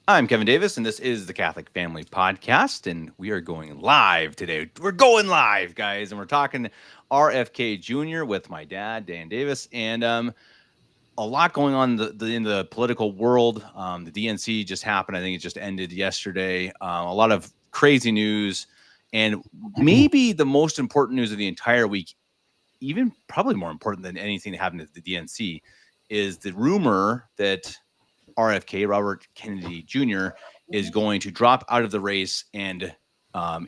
I'm Kevin Davis, and this is the Catholic Family Podcast, and we are going live today. We're going live, guys, and we're talking RFK Jr. with my dad, Dan Davis, and a lot going on in the political world. The DNC just happened. I think it just ended yesterday. A lot of crazy news, and maybe the most important news of the entire week, even probably more important than anything that happened at the DNC, is the rumor that RFK, Robert Kennedy Jr., is going to drop out of the race and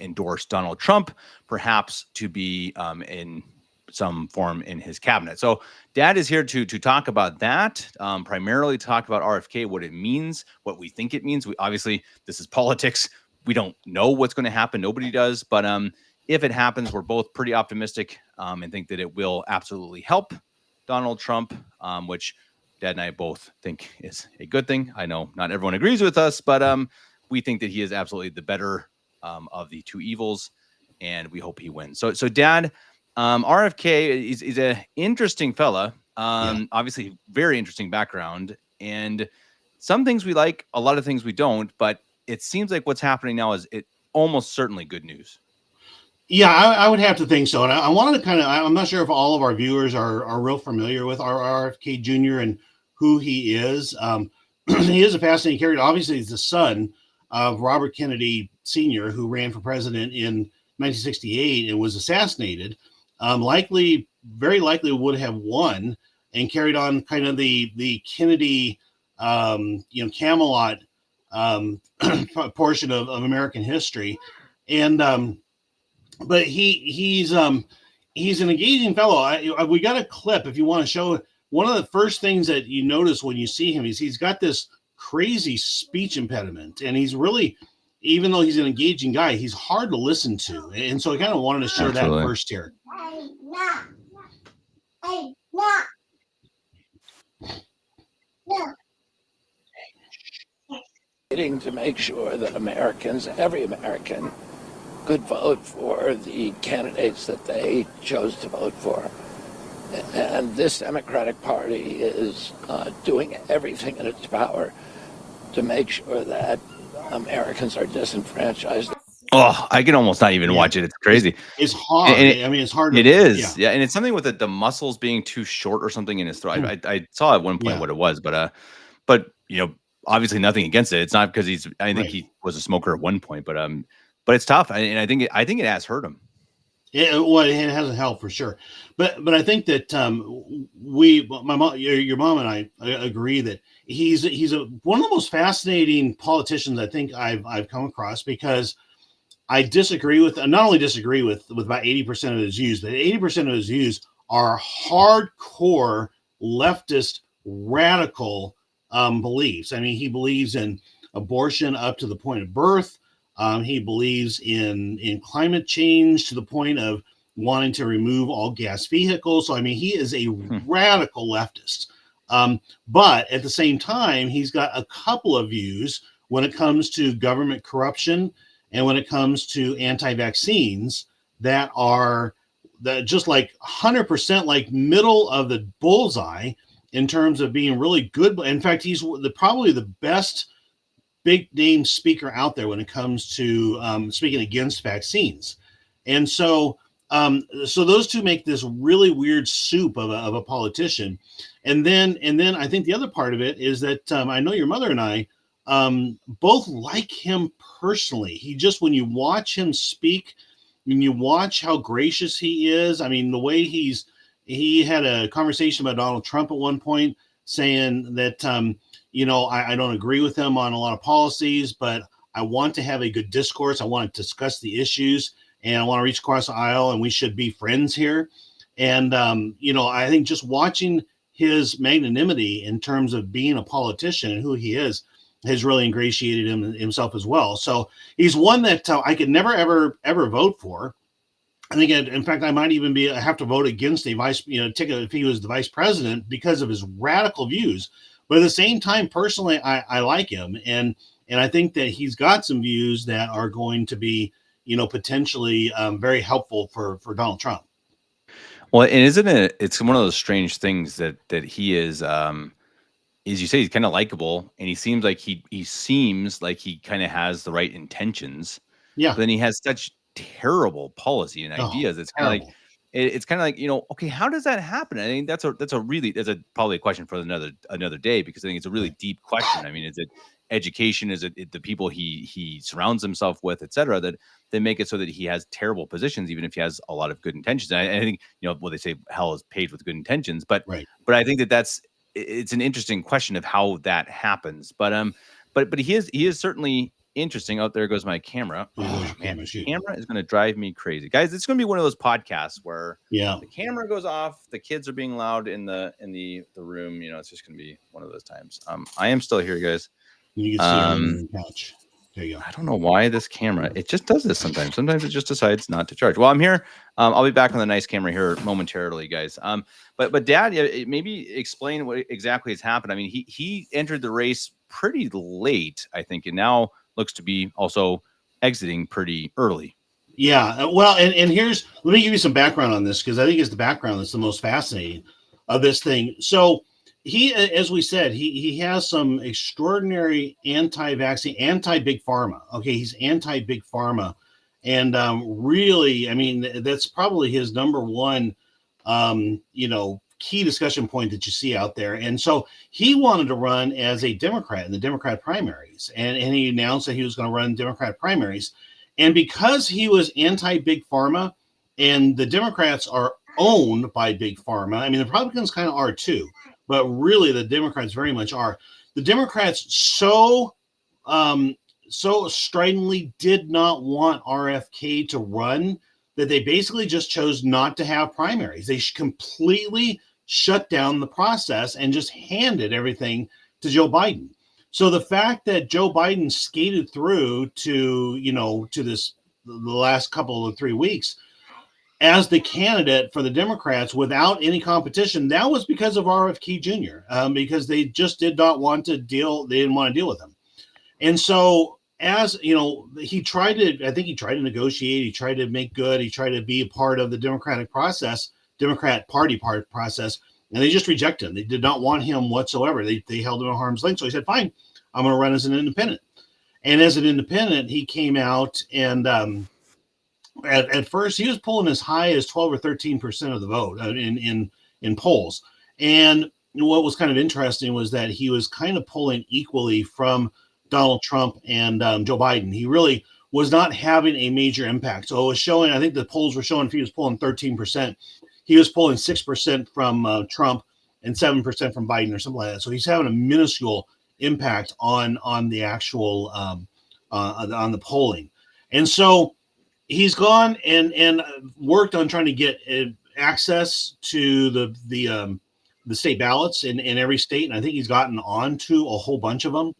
endorse Donald Trump, perhaps to be in some form in his cabinet. So, Dad is here to talk about that, primarily talk about RFK, what it means, what we think it means. We obviously this is politics. We don't know what's going to happen. Nobody does, but if it happens, we're both pretty optimistic and think that it will absolutely help Donald Trump, which Dad and I both think is a good thing. I know not everyone agrees with us, but we think that he is absolutely the better of the two evils, and we hope he wins. So Dad, RFK is an interesting fella. Obviously, very interesting background, and some things we like, a lot of things we don't. But it seems like what's happening now is it almost certainly good news. Yeah, I would have to think so. And I wanted to I'm not sure if all of our viewers are real familiar with our RFK Jr. and who he is. He is a fascinating character. Obviously, he's the son of Robert Kennedy Sr., who ran for president in 1968 and was assassinated. Very likely would have won and carried on kind of the Kennedy, Camelot portion of American history. And but he's an engaging fellow. We got a clip if you want to show. One of the first things that you notice when you see him is he's got this crazy speech impediment, and he's really, even though he's an engaging guy, he's hard to listen to. And so I kind of wanted to show that first here. To make sure that Americans, every American, could vote for the candidates that they chose to vote for. And this Democratic Party is doing everything in its power to make sure that Americans are disenfranchised. Oh, I can almost not even watch it. It's crazy. It's hard. It's hard. It is. Yeah. And it's something with the muscles being too short or something in his throat. I saw at one point what it was, but obviously nothing against it. It's not because I think he was a smoker at one point, but it's tough. And I think it has hurt him. It hasn't helped for sure. But I think that my mom, your mom and I agree that he's one of the most fascinating politicians I think I've come across, because I not only disagree with about 80% of his views, but 80% of his views are hardcore leftist radical beliefs. I mean, he believes in abortion up to the point of birth. He believes in climate change to the point of wanting to remove all gas vehicles. So, I mean, he is a radical leftist. But at the same time, he's got a couple of views when it comes to government corruption and when it comes to anti-vaccines that are just like 100% like middle of the bullseye in terms of being really good. In fact, he's probably the best big name speaker out there when it comes to speaking against vaccines. And so those two make this really weird soup of a politician. And then I think the other part of it is that I know your mother and I both like him personally. He just, when you watch him speak, when you watch how gracious he is, I mean, the way he had a conversation about Donald Trump at one point saying that, I don't agree with him on a lot of policies, but I want to have a good discourse. I want to discuss the issues, and I want to reach across the aisle, and we should be friends here. And, I think just watching his magnanimity in terms of being a politician and who he is has really ingratiated himself as well. So he's one that I could never, ever vote for. I think, in fact, I might even have to vote against a ticket if he was the vice president because of his radical views. But at the same time, personally, I like him, and I think that he's got some views that are going to be, potentially very helpful for Donald Trump. Well, and isn't it? It's one of those strange things that he is. as you say, he's kind of likable, and he seems like he kind of has the right intentions, Yeah. but then he has such terrible policy and Oh, ideas. It's kind of like terrible. it's kind of like, okay, how does that happen? I think that's a probably a question for another day, because I think it's a really Right. deep question. I mean, is it education? Is it the people he surrounds himself with, et cetera, that they make it so that he has terrible positions, even if he has a lot of good intentions. And I think, what they say, hell is paved with good intentions, but Right. I think it's an interesting question of how that happens. But he is certainly interesting. Oh, there goes my camera. There goes Oh your man, camera. the Shoot. camera is going to drive me crazy, guys. It's going to be one of those podcasts where Yeah. the camera goes off, the kids are being loud in the room. It's just going to be one of those times. I am still here, guys. You can see her on Um, the couch. There you go. I don't know why this camera, it just does this sometimes. Sometimes it just decides not to charge. Well, I'm here. I'll be back on the nice camera here momentarily, guys. But Dad, maybe explain what exactly has happened. I mean, he entered the race pretty late, I think, and now looks to be also exiting pretty early. Yeah. Well, and let me give you some background on this, because I think it's the background that's the most fascinating of this thing. So he, as we said, he has some extraordinary anti-vaccine, anti-big pharma. Okay, he's anti-big pharma, and really, I mean, that's probably his number one, key discussion point that you see out there. And so he wanted to run as a Democrat in the Democrat primaries, and he announced that he was going to run Democrat primaries. And because he was anti-big pharma, and the Democrats are owned by big pharma, I mean, the Republicans kind of are too, but really the Democrats very much are. The Democrats so stridently did not want RFK to run that they basically just chose not to have primaries. They completely shut down the process and just handed everything to Joe Biden. So the fact that Joe Biden skated through to this the last couple of 3 weeks as the candidate for the Democrats without any competition, that was because of RFK Jr. Because they just did not want to deal. They didn't want to deal with him. And so, as you know, I think he tried to negotiate, he tried to make good, he tried to be a part of the Democratic process, Democrat Party process, and they just rejected him. They did not want him whatsoever. They held him at arm's length. So he said, fine, I'm going to run as an independent. And as an independent, he came out, and at first he was pulling as high as 12 or 13% of the vote in polls. And what was kind of interesting was that he was kind of pulling equally from Donald Trump and Joe Biden. He really was not having a major impact. So it was showing, I think the polls were showing if he was pulling 13%, he was pulling 6% from Trump and 7% from Biden or something like that. So he's having a minuscule impact on the actual on the polling. And so he's gone and worked on trying to get access to the state ballots in every state. And I think he's gotten on to a whole bunch of them.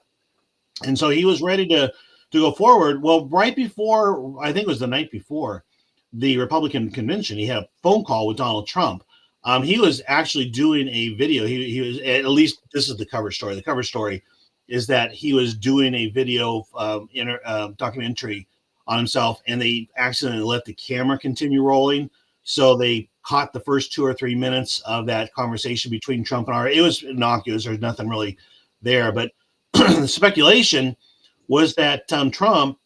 And so he was ready to go forward. Well, right before, I think it was the night before the Republican convention, he had a phone call with Donald Trump. He was actually doing a video. He was, at least this is the cover story. The cover story is that he was doing a video documentary on himself, and they accidentally let the camera continue rolling. So they caught the first 2 or 3 minutes of that conversation between Trump and it was innocuous. There's nothing really there, but the speculation was that Trump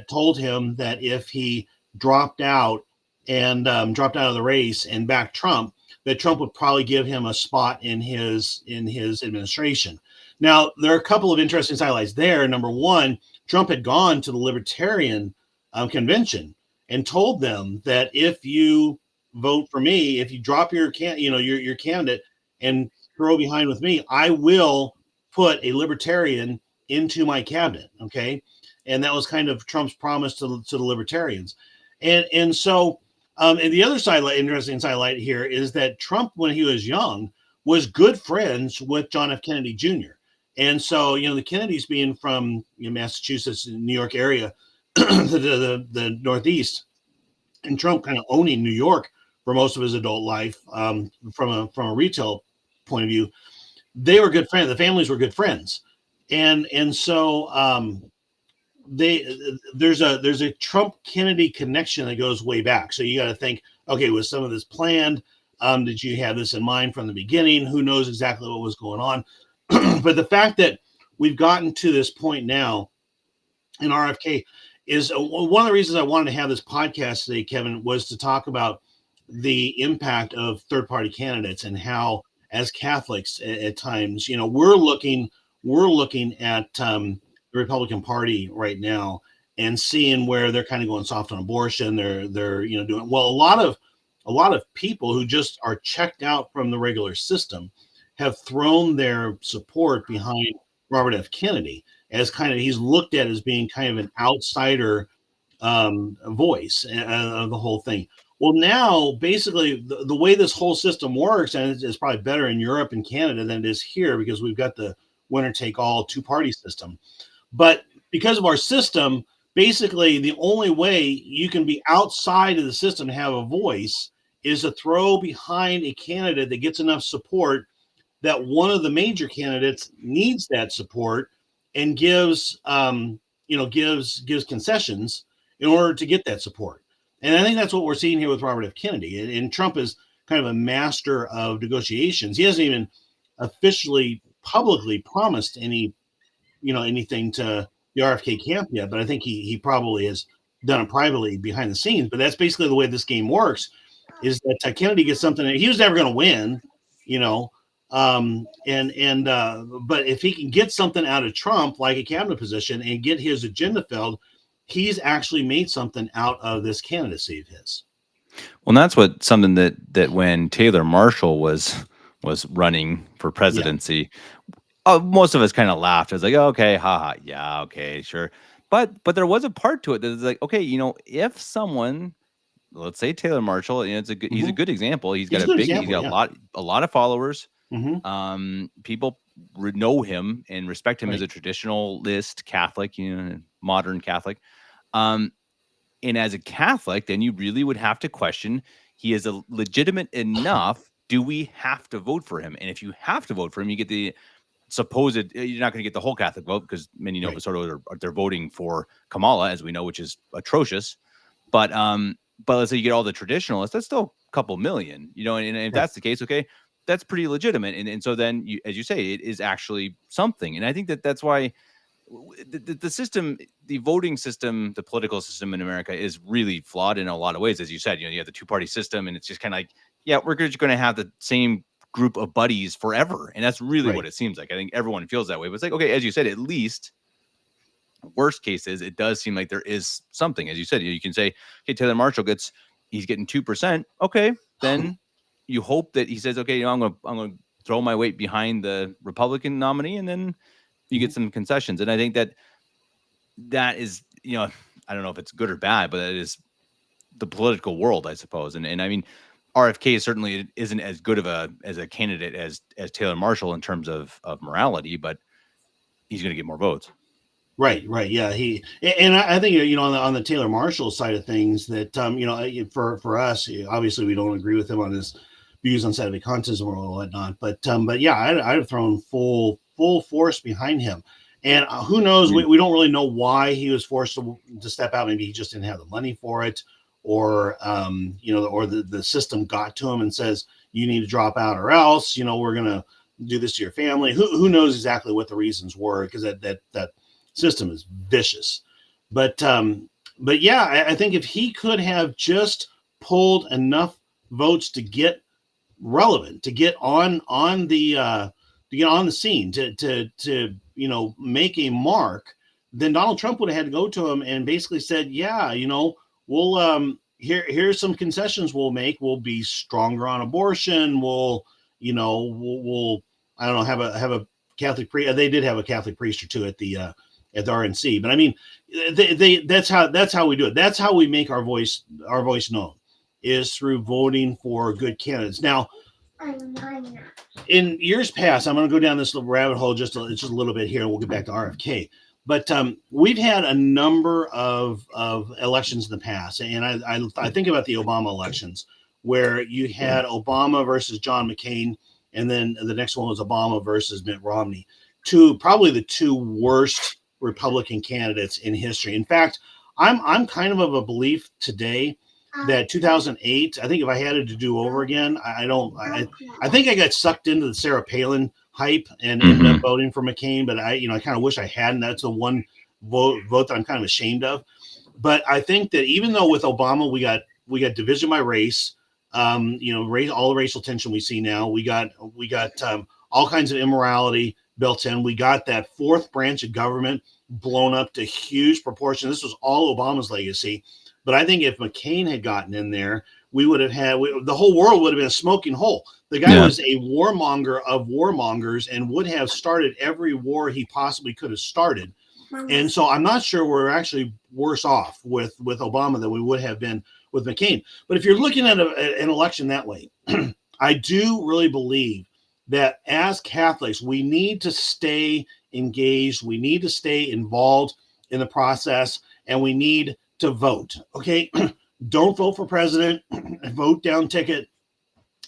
told him that if he dropped out and dropped out of the race and backed Trump, that Trump would probably give him a spot in his administration. Now, there are a couple of interesting highlights there. Number one, Trump had gone to the Libertarian convention and told them that if you vote for me, if you drop your candidate and throw behind with me, I will put a libertarian into my cabinet. Okay. And that was kind of Trump's promise to the libertarians. And so, and the other interesting highlight here is that Trump, when he was young, was good friends with John F. Kennedy Jr. And so, the Kennedys being from Massachusetts, New York area, the Northeast, and Trump kind of owning New York for most of his adult life, from a retail point of view, they were good friends. The families were good friends, and so there's a Trump Kennedy connection that goes way back. So you got to think, okay, was some of this planned? Did you have this in mind from the beginning? Who knows exactly what was going on? But the fact that we've gotten to this point now in RFK is one of the reasons I wanted to have this podcast today, Kevin, was to talk about the impact of third-party candidates and how, as Catholics, at times, we're looking at the Republican Party right now and seeing where they're kind of going soft on abortion. They're doing well. A lot of people who just are checked out from the regular system have thrown their support behind Robert F. Kennedy as kind of he's looked at as being kind of an outsider voice of the whole thing. Well, now basically the way this whole system works, and it's probably better in Europe and Canada than it is here because we've got the winner take all two-party system. But because of our system, basically the only way you can be outside of the system and have a voice is to throw behind a candidate that gets enough support that one of the major candidates needs that support and gives concessions in order to get that support. And I think that's what we're seeing here with Robert F. Kennedy. And Trump is kind of a master of negotiations. He hasn't even officially publicly promised anything to the RFK camp yet, but I think he probably has done it privately behind the scenes. But that's basically the way this game works, is that Kennedy gets something that he was never going to win, but if he can get something out of Trump, like a cabinet position, and get his agenda filled, he's actually made something out of this candidacy of his. Well, and that's something that when Taylor Marshall was running for presidency, most of us kind of laughed. I was like, oh, okay, haha, yeah, okay, sure. But there was a part to it that is like, okay, if someone, let's say Taylor Marshall, he's a good example. He's got a lot of followers. Mm-hmm. People know him and respect him as a traditionalist Catholic, modern Catholic. And as a Catholic, then you really would have to question, he is a legitimate enough. Do we have to vote for him? And if you have to vote for him, you get the supposed, you're not going to get the whole Catholic vote because many Nova Scotia they're voting for Kamala, as we know, which is atrocious. But let's say you get all the traditionalists, that's still a couple million, and if that's the case, okay, that's pretty legitimate. And so then, as you say, it is actually something. And I think that's why the system, the voting system, the political system in America is really flawed in a lot of ways. As you said, you have the two-party system, and it's just kind of like, yeah, we're just going to have the same group of buddies forever. And that's really what it seems like. I think everyone feels that way. But it's like, okay, as you said, at least worst case is it does seem like there is something. As you said, you can say, okay, Taylor Marshall he's getting 2%. Okay, then you hope that he says, okay, I'm going to throw my weight behind the Republican nominee, and then you get some concessions. And I think that is, I don't know if it's good or bad, but it is the political world, I suppose. And I mean, RFK certainly isn't as good as a candidate as Taylor Marshall in terms of morality, but he's going to get more votes. Right. Yeah. And I think, on the Taylor Marshall side of things, that, for us, obviously we don't agree with him on his views on Saturday Contism or whatnot, but yeah, I'd have thrown full force behind him. And who knows, we don't really know why he was forced to step out. Maybe he just didn't have the money for it, or, or the system got to him and says, you need to drop out or else, we're going to do this to your family. Who knows exactly what the reasons were, because that system is vicious. But yeah, I think if he could have just pulled enough votes to get relevant, to get on the scene, to make a mark, then Donald Trump would have had to go to him and basically said, yeah, we'll here's some concessions we'll make. We'll be stronger on abortion. We'll I don't know, have a Catholic priest. They did have a Catholic priest or two at the RNC, but I mean, that's how we do it. That's how we make our voice known, is through voting for good candidates. Now, in years past, I'm going to go down this little rabbit hole just a little bit here, and we'll get back to RFK. But we've had a number of elections in the past, and I think about the Obama elections, where you had Obama versus John McCain, and then the next one was Obama versus Mitt Romney. Probably the two worst Republican candidates in history. In fact, I'm kind of a belief today that 2008, I think if I had it to do over again, I think I got sucked into the Sarah Palin hype and ended up voting for McCain, but I kind of wish I hadn't. That's the one vote that I'm kind of ashamed of. But I think that even though with Obama we got division by race, race, all the racial tension we see now, we got all kinds of immorality built in. We got that fourth branch of government blown up to huge proportions. This was all Obama's legacy. But I think if McCain had gotten in there, we would have had the whole world would have been a smoking hole. The guy was a warmonger of warmongers and would have started every war he possibly could have started. And so I'm not sure we're actually worse off with Obama than we would have been with McCain. But if you're looking at an election that way, I do really believe that as Catholics, we need to stay engaged. We need to stay involved in the process, and we need to vote. Okay. Don't vote for president, vote down ticket,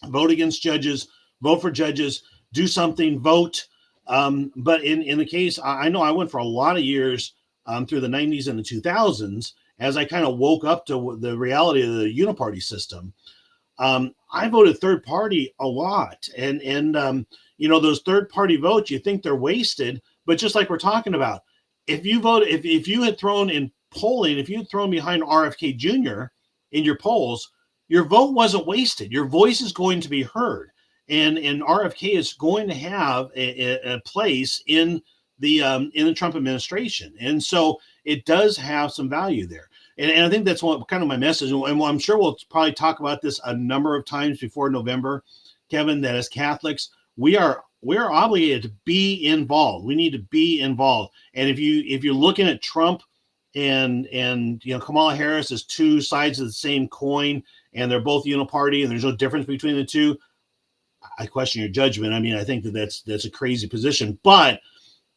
vote against judges, vote for judges, do something, vote. But in the case, I know I went for a lot of years through the 90s and the 2000s as I kind of woke up to the reality of the uniparty system. I voted third party a lot. And those third party votes, you think they're wasted, but just like we're talking about, if you had thrown in polling, if you had thrown behind RFK Jr. in your polls, your vote wasn't wasted. Your voice is going to be heard. And RFK is going to have a place in the Trump administration. And so it does have some value there. And I think that's what kind of my message. And I'm sure we'll probably talk about this a number of times before November, Kevin, that as Catholics, we're obligated to be involved. We need to be involved. And if you're looking at Trump and Kamala Harris as two sides of the same coin, and they're both uniparty, and there's no difference between the two, I question your judgment. I mean, I think that's a crazy position. But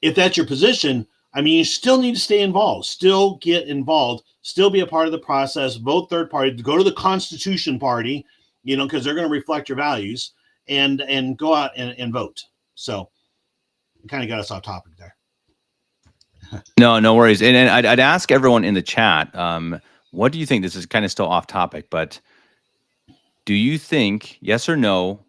if that's your position, I mean, you still need to stay involved, still get involved, still be a part of the process, vote third party, go to the Constitution Party, because they're going to reflect your values, and go out and vote. So kind of got us off topic there. No worries. And I'd ask everyone in the chat, what do you think? This is kind of still off topic, but do you think, yes or no,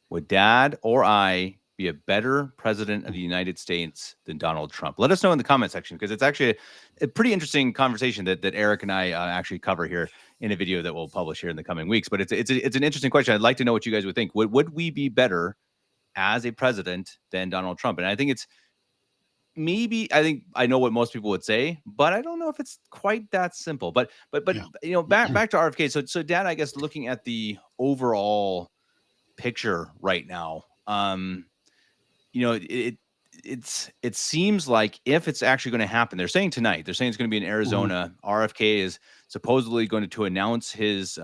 would Dad or I be a better president of the United States than Donald Trump? Let us know in the comment section, because it's actually a pretty interesting conversation that Eric and I actually cover here in a video that we'll publish here in the coming weeks. But it's an interesting question. I'd like to know what you guys would think. Would we be better as a president than Donald Trump? And I think it's I know what most people would say, but I don't know if it's quite that simple. But yeah. Back to RFK. So Dad, I guess looking at the overall picture right now, it seems like if it's actually going to happen, they're saying tonight, they're saying it's going to be in Arizona. RFK is supposedly going to announce his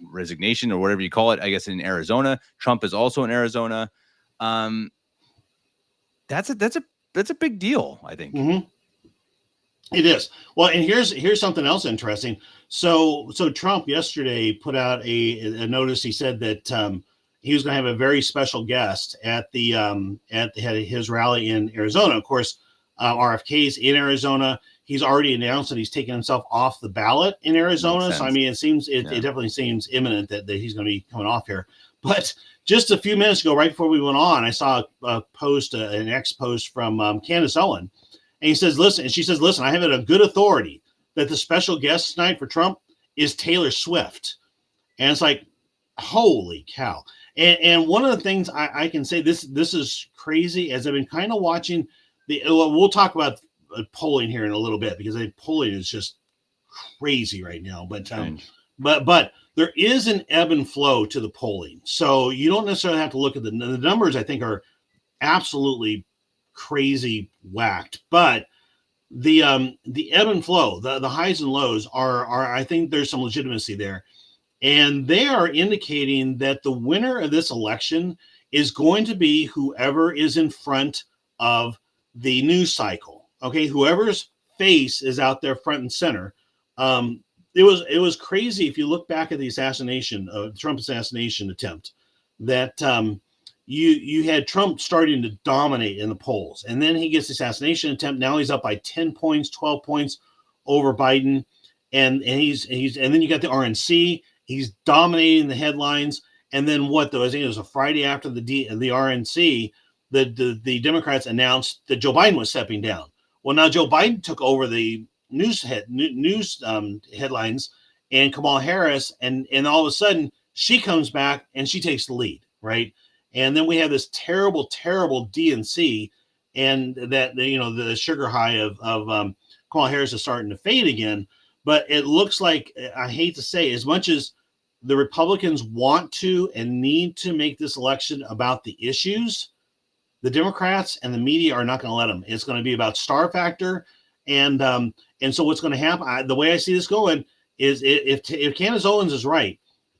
resignation, or whatever you call it, I guess, in Arizona. Trump is also in Arizona. That's a big deal, I think. Mm-hmm. It is. Well, and here's something else interesting. So Trump yesterday put out a notice. He said that he was going to have a very special guest at his rally in Arizona. Of course, RFK's in Arizona. He's already announced that he's taken himself off the ballot in Arizona. So I mean, it definitely seems imminent that he's going to be coming off here. But just a few minutes ago, right before we went on, I saw a post, an ex post from Candace Owen. And she says, listen, I have it a good authority that the special guest tonight for Trump is Taylor Swift. And it's like, holy cow. And one of the things I can say, this is crazy, as I've been kind of watching we'll talk about polling here in a little bit, because I think polling is just crazy right now. But there is an ebb and flow to the polling. So you don't necessarily have to look at the numbers. I think are absolutely crazy whacked, but the ebb and flow, the highs and lows are I think there's some legitimacy there, and they are indicating that the winner of this election is going to be whoever is in front of the news cycle. Okay, whoever's face is out there front and center. It was crazy if you look back at the Trump assassination attempt, that you had Trump starting to dominate in the polls, and then he gets the assassination attempt. Now he's up by 10 points, 12 points over Biden, and then you got the RNC. He's dominating the headlines, And then what though? I think it was a Friday after the RNC, the Democrats announced that Joe Biden was stepping down. Well, now Joe Biden took over the news headlines, and Kamala Harris, and all of a sudden she comes back and she takes the lead, right? And then we have this terrible DNC, and that the sugar high of Kamala Harris is starting to fade again. But it looks like, I hate to say, as much as the Republicans want to and need to make this election about the issues, the Democrats and the media are not going to let them. It's going to be about star factor, and so what's going to happen? The way I see this going is, if Candace Owens is right,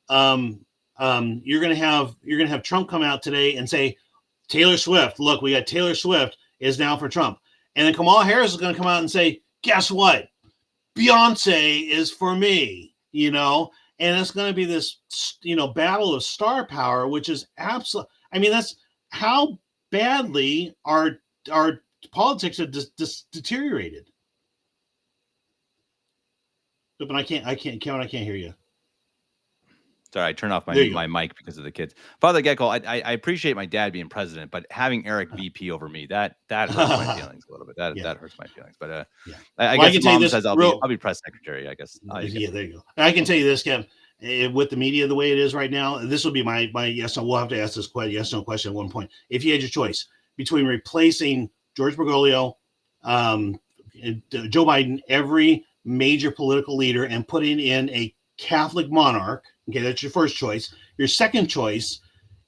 you're going to have Trump come out today and say, Taylor Swift, look, we got Taylor Swift is now for Trump, and then Kamala Harris is going to come out and say, guess what? Beyonce is for me, and it's going to be this, battle of star power, which is absolute. I mean, that's how badly our politics have deteriorated. But I can't, Kevin, I can't hear you. Sorry, I turned off my mic because of the kids. Father Gecko, I appreciate my dad being president, but having Eric VP over me, that hurts my feelings a little bit. That hurts my feelings. But I guess Mom says I'll be press secretary. I guess. Yeah, there you go. I can tell you this, Kev. With the media the way it is right now, this will be my yes. No, we'll have to ask this yes no question at one point. If you had your choice between replacing George Bergoglio, Joe Biden, every major political leader, and putting in a Catholic monarch, okay, that's your first choice. Your second choice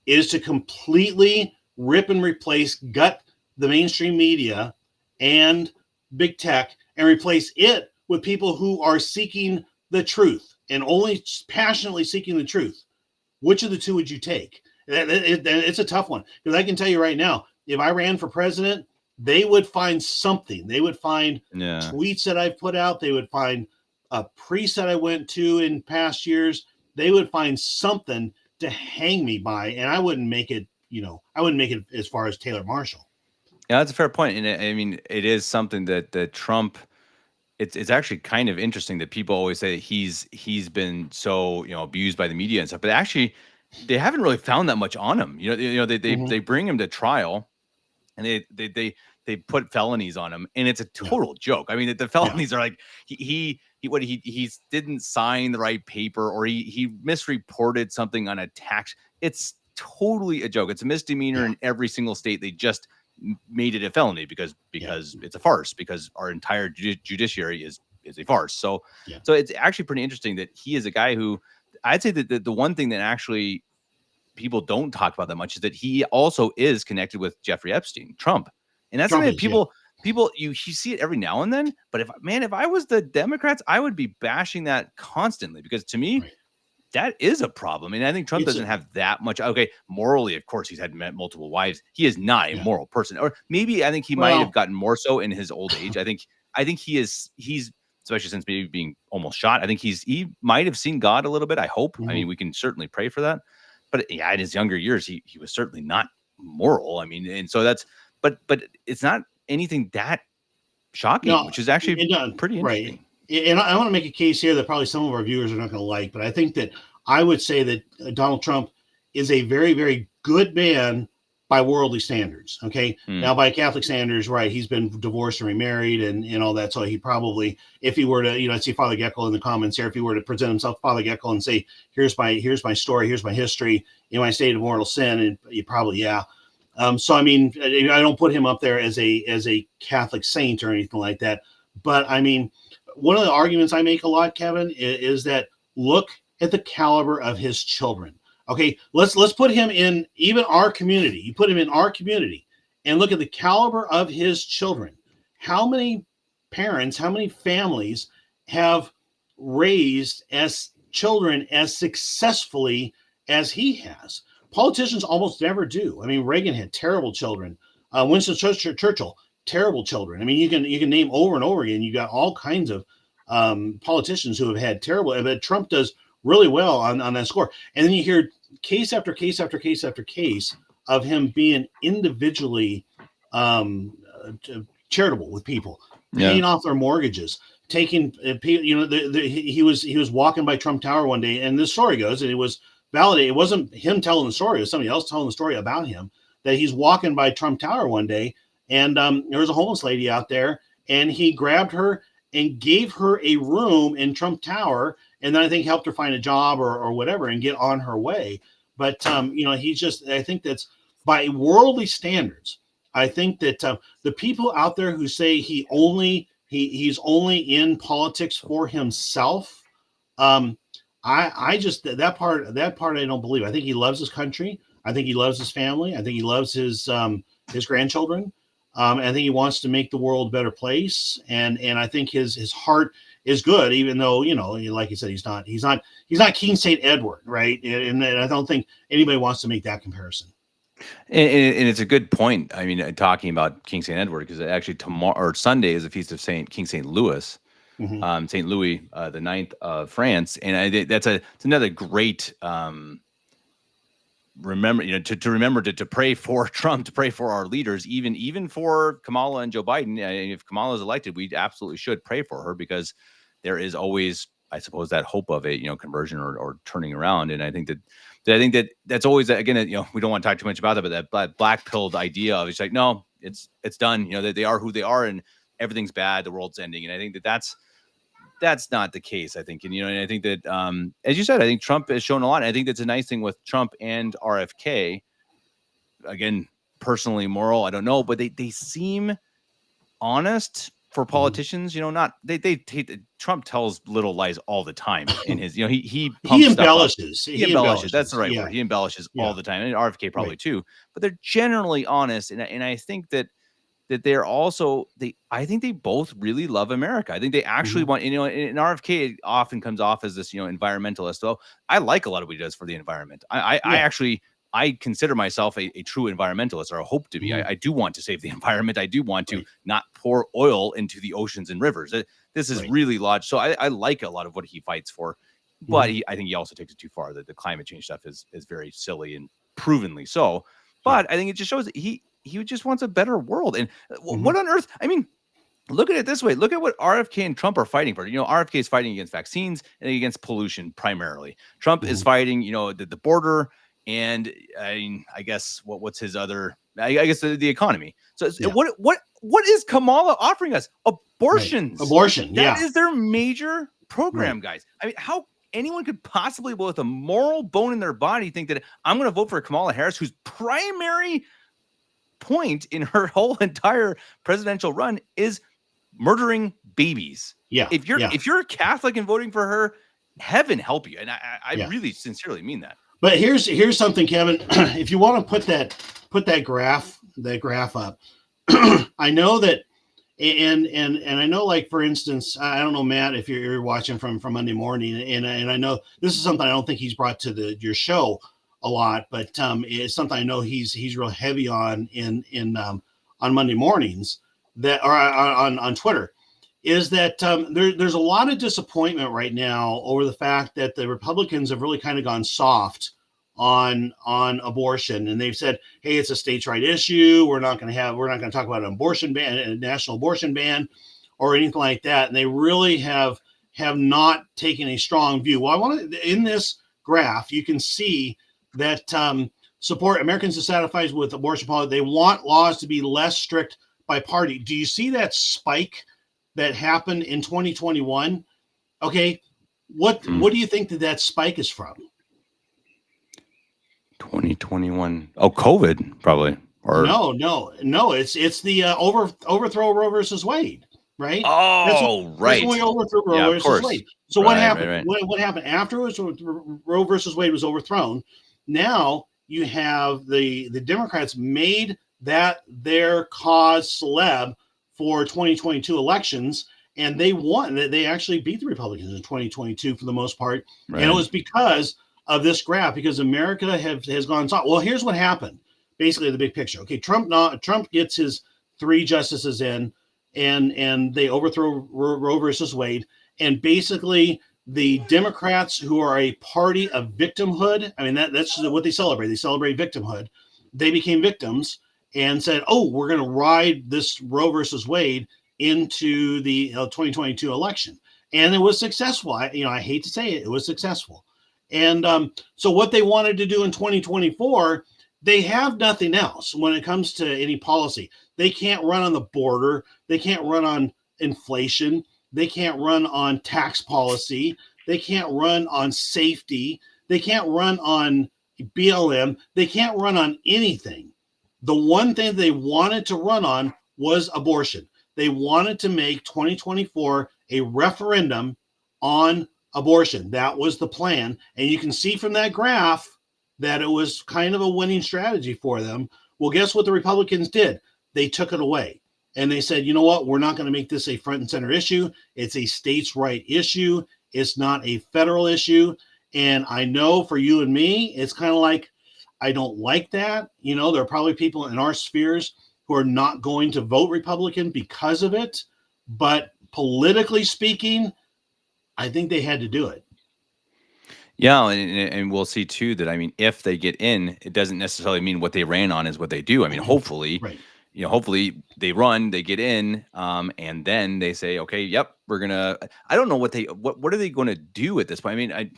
is to completely rip and replace, gut the mainstream media and big tech, and replace it with people who are seeking the truth and only passionately seeking the truth. Which of the two would you take? It's a tough one, because I can tell you right now, if I ran for president, they would find something. They would find tweets that I've put out. They would find a priest that I went to in past years. They would find something to hang me by, and I wouldn't make it, I wouldn't make it as far as Taylor Marshall. Yeah, that's a fair point. And I mean, it is something that Trump, it's actually kind of interesting that people always say he's been so, abused by the media and stuff, but actually they haven't really found that much on him. They bring him to trial, and they put felonies on him, and it's a total joke. I mean, the felonies are like he didn't sign the right paper, or he misreported something on a tax. It's totally a joke. It's a misdemeanor in every single state. They just made it a felony because it's a farce, because our entire judiciary is a farce. So it's actually pretty interesting that he is a guy who, I'd say that the one thing that actually people don't talk about that much is that he also is connected with Jeffrey Epstein, Trump. And that's something that people you see it every now and then. But if I was the Democrats, I would be bashing that constantly, because to me, that is a problem. And I think Trump doesn't have that much. Okay, morally, of course, he's had multiple wives. He is not a moral person, or maybe I think he might have gotten more so in his old age. I think he's especially since maybe being almost shot. I think he might have seen God a little bit. I hope. I mean, we can certainly pray for that. But in his younger years, he was certainly not moral. I mean, and so that's. But it's not anything that shocking, which is actually pretty interesting. Right. And I want to make a case here that probably some of our viewers are not going to like, but I think that I would say that Donald Trump is a very, very good man by worldly standards. Okay. Now, by Catholic standards, right, he's been divorced and remarried and all that. So he probably, if he were to, I see Father Geckel in the comments here, if he were to present himself, Father Geckel, and say, here's my story, here's my history, in my state of mortal sin, and you probably, so I mean, I don't put him up there as a Catholic saint or anything like that. But I mean, one of the arguments I make a lot, Kevin, is that look at the caliber of his children. Okay, let's put him in even our community. You put him in our community and look at the caliber of his children. How many parents, how many families have raised as children as successfully as he has? Politicians almost never do. I mean, Reagan had terrible children. Winston Churchill, terrible children. I mean, you can name over and over again. You got all kinds of politicians who have had terrible. But Trump does really well on that score. And then you hear case after case after case after case of him being individually charitable with people, paying off their mortgages, taking he was walking by Trump Tower one day, and the story goes, and it was validate. It wasn't him telling the story; it was somebody else telling the story about him. That he's walking by Trump Tower one day, and there was a homeless lady out there, and he grabbed her and gave her a room in Trump Tower, and then I think helped her find a job or whatever and get on her way. But he's just. I think that's by worldly standards. I think that the people out there who say he's only in politics for himself, I just that part I don't believe. I think he loves his country. I think he loves his family. I think he loves his grandchildren. I think he wants to make the world a better place. And I think his heart is good, even though, like you said, he's not King St. Edward, right? And I don't think anybody wants to make that comparison. And it's a good point. I mean, talking about King St. Edward, because actually tomorrow or Sunday is the feast of King St. Louis, St. Louis, the 9th of France, and it's another great remember, to remember to pray for Trump, to pray for our leaders, even for Kamala and Joe Biden. If Kamala is elected, we absolutely should pray for her, because there is always, I suppose, that hope of a conversion or turning around. And I think that's always, again, we don't want to talk too much about that, but that black pilled idea of it's like, no, it's done. They are who they are, and everything's bad, the world's ending. And I think that's not the case, I think. And I think that, as you said, I think Trump has shown a lot. And I think that's a nice thing with Trump and RFK. Again, personally moral, I don't know, but they seem honest for politicians. Trump tells little lies all the time in his, he embellishes. He embellishes. That's the right word. He embellishes all the time. And RFK probably too, but they're generally honest. And I think that they're also, I think they both really love America. I think they actually want, and RFK often comes off as this, environmentalist. So I like a lot of what he does for the environment. I consider myself a true environmentalist, or I hope to be. I do want to save the environment. I do want to not pour oil into the oceans and rivers. This is really large. So I like a lot of what he fights for, but I think he also takes it too far. The climate change stuff is very silly and provenly so. But I think it just shows that he just wants a better world. And what on earth? I mean, look at it this way. Look at what RFK and Trump are fighting for. RFK is fighting against vaccines and against pollution primarily. Trump is fighting, the border, and I guess what's his other? I guess the economy. So what is Kamala offering us? Abortions. Right. Abortion. That is their major program, guys. I mean, how anyone could possibly, with a moral bone in their body, think that I'm going to vote for Kamala Harris, whose primary point in her whole entire presidential run is murdering babies. Yeah. If you're a Catholic and voting for her, heaven help you. And I really sincerely mean that. But here's something, Kevin. If you want to put that graph up, I know that, and I know, like, for instance, I don't know, Matt, if you're watching from Monday morning, and I know this is something I don't think he's brought to your show a lot, but it's something I know he's real heavy on on Monday mornings, that or on Twitter, is that there's a lot of disappointment right now over the fact that the Republicans have really kind of gone soft on abortion, and they've said, hey, it's a states' right issue. We're not going to talk about an abortion ban, a national abortion ban, or anything like that. And they really have not taken a strong view. Well, I want to, in this graph, you can see that support Americans dissatisfied with abortion policy. They want laws to be less strict by party. Do you see that spike that happened in 2021? Okay, what do you think that spike is from? 2021. Oh, COVID, probably. Or no. It's the overthrow Roe versus Wade, right? Oh, right. That's when we overthrew Roe versus Wade. So what happened? Right. What happened afterwards? Roe versus Wade was overthrown. Now you have the Democrats made that their cause celeb for 2022 elections, and they won. They actually beat the Republicans in 2022 for the most part, and it was because of this graph, because America has gone soft. Well, here's what happened. Basically, the big picture. Okay, Trump gets his 3 justices in, and they overthrow Roe versus Wade, and basically the Democrats, who are a party of victimhood, I mean, that's what they celebrate. They celebrate victimhood. They became victims and said, oh, we're going to ride this Roe versus Wade into the 2022 election. And it was successful. I hate to say it, it was successful. And so what they wanted to do in 2024, they have nothing else when it comes to any policy. They can't run on the border. They can't run on inflation. They can't run on tax policy. They can't run on safety. They can't run on BLM. They can't run on anything. The one thing they wanted to run on was abortion. They wanted to make 2024 a referendum on abortion. That was the plan. And you can see from that graph that it was kind of a winning strategy for them. Well, guess what the Republicans did? They took it away. And they said, you know what? We're not going to make this a front and center issue. It's a states' right issue. It's not a federal issue. And I know for you and me, it's kind of like, I don't like that. You know, there are probably people in our spheres who are not going to vote Republican because of it. But politically speaking, I think they had to do it. Yeah, and we'll see too that, I mean, if they get in, it doesn't necessarily mean what they ran on is what they do. I mean, hopefully, Right. hopefully they run, they get in, and then they say, okay, yep, we're gonna. I don't know what are they going to do at this point. I mean,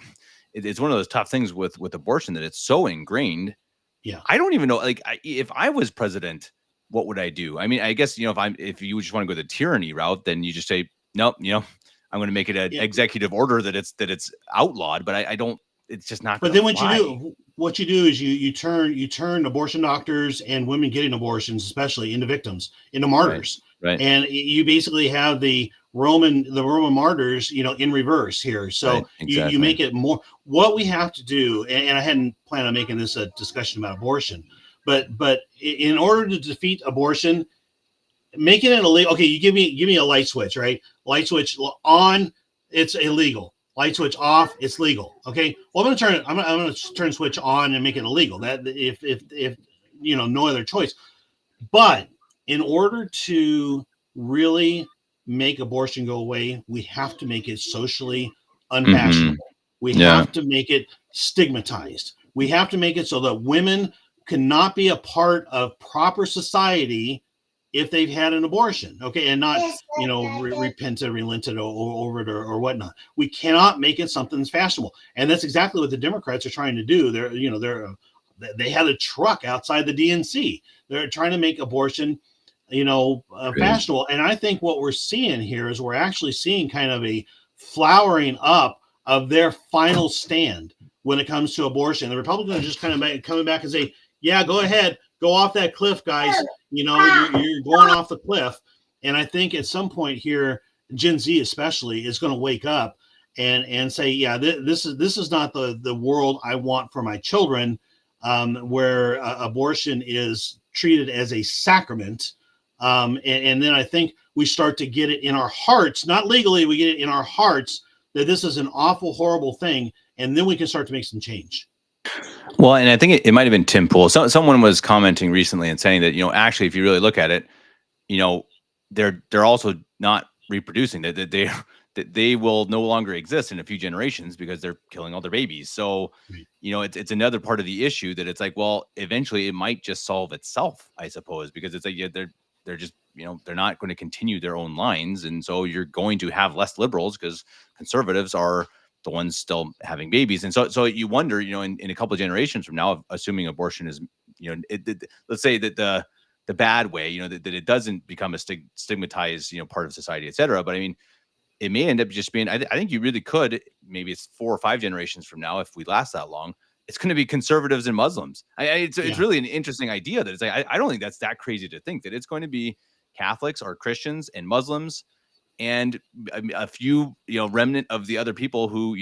it's one of those tough things with abortion that it's so ingrained. Yeah. I don't even know. Like, if I was president, what would I do? I mean, I guess if you just want to go the tyranny route, then you just say nope. I'm going to make it an executive order that it's outlawed. But I don't. It's just not. But then what you do is you turn abortion doctors and women getting abortions, especially into victims, into martyrs. Right. And you basically have the Roman martyrs, in reverse here. So right, exactly. you make it more. What we have to do, and I hadn't planned on making this a discussion about abortion, but in order to defeat abortion, making it illegal. Okay, you give me a light switch, right? Light switch on, it's illegal. Light switch off, it's legal. Okay. Well, I'm gonna turn switch on and make it illegal. That if no other choice. But in order to really make abortion go away, we have to make it socially unfashionable. We have to make it stigmatized. We have to make it so that women cannot be a part of proper society if they've had an abortion, okay, and not, repented, relented over it or whatnot. We cannot make it something that's fashionable, and that's exactly what the Democrats are trying to do. They had a truck outside the DNC. They're trying to make abortion, fashionable. And I think what we're seeing here is we're actually seeing kind of a flowering up of their final stand when it comes to abortion. The Republicans are just kind of coming back and say, yeah, go ahead, go off that cliff, guys. You're going off the cliff. And I think at some point here, Gen Z especially is going to wake up and say, yeah, this is not the world I want for my children, where abortion is treated as a sacrament. And then I think we start to get it in our hearts, not legally, we get it in our hearts that this is an awful, horrible thing. And then we can start to make some change. Well, and I think it might have been Tim Pool. Someone was commenting recently and saying that, actually, if you really look at it, they're also not reproducing. That they will no longer exist in a few generations because they're killing all their babies. So, it's another part of the issue that it's like, well, eventually it might just solve itself, I suppose, because it's like they're just they're not going to continue their own lines, and so you're going to have less liberals because conservatives are the ones still having babies. And so you wonder, in a couple of generations from now, assuming abortion is, let's say that the bad way, that it doesn't become a stigmatized, part of society, et cetera. But I mean, it may end up just being, I think you really could, maybe it's 4 or 5 generations from now, if we last that long, it's going to be conservatives and Muslims. It's really an interesting idea that it's like, I don't think that's that crazy to think that it's going to be Catholics or Christians and Muslims and a few, remnant of the other people who,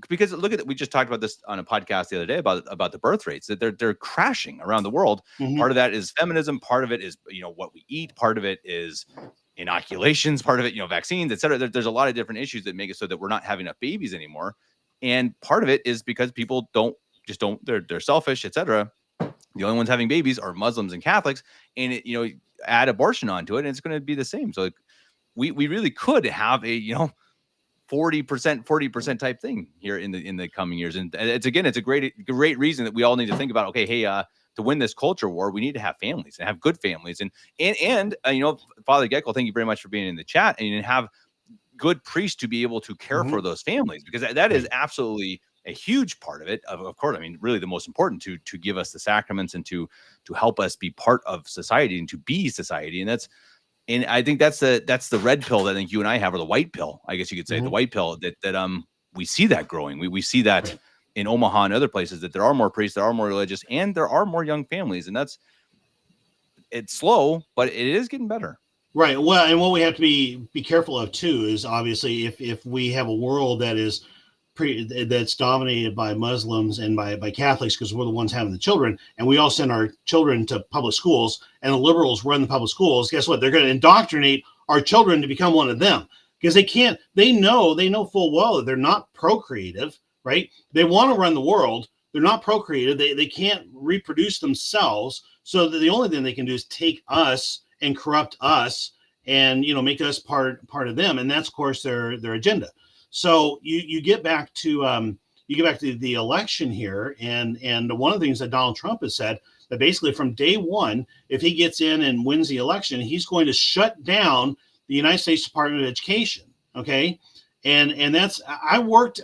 because look at it, we just talked about this on a podcast the other day about the birth rates that they're crashing around the world. Mm-hmm. Part of that is feminism. Part of it is, what we eat. Part of it is inoculations. Part of it, vaccines, et cetera. There's a lot of different issues that make it so that we're not having enough babies anymore. And part of it is because people they're selfish, et cetera. The only ones having babies are Muslims and Catholics, and add abortion onto it, and it's going to be the same. So we really could have a 40% type thing here in the coming years, and it's a great reason that we all need to think about. Okay, hey, to win this culture war, we need to have families and have good families, and Father Geckel, thank you very much for being in the chat, and have good priests to be able to care for those families, because that is absolutely a huge part of it. Of course, I mean, really the most important to give us the sacraments and to help us be part of society and to be society. And I think that's the red pill that I think you and I have, or the white pill, I guess you could say, the white pill that we see that growing. We see that in Omaha and other places, that there are more priests, there are more religious, and there are more young families. And it's slow, but it is getting better. Right. Well, and what we have to be careful of too is obviously if we have a world that is that's dominated by Muslims and by Catholics, because we're the ones having the children, and we all send our children to public schools, and the liberals run the public schools. Guess what? They're going to indoctrinate our children to become one of them, because they know full well that they're not procreative, right? They want to run the world. They're not procreative. They can't reproduce themselves. So that the only thing they can do is take us and corrupt us and, make us part of them. And that's, of course, their agenda. So you get back to the election here, and one of the things that Donald Trump has said, that basically from day one, if he gets in and wins the election, he's going to shut down the United States Department of Education. Okay, and that's I worked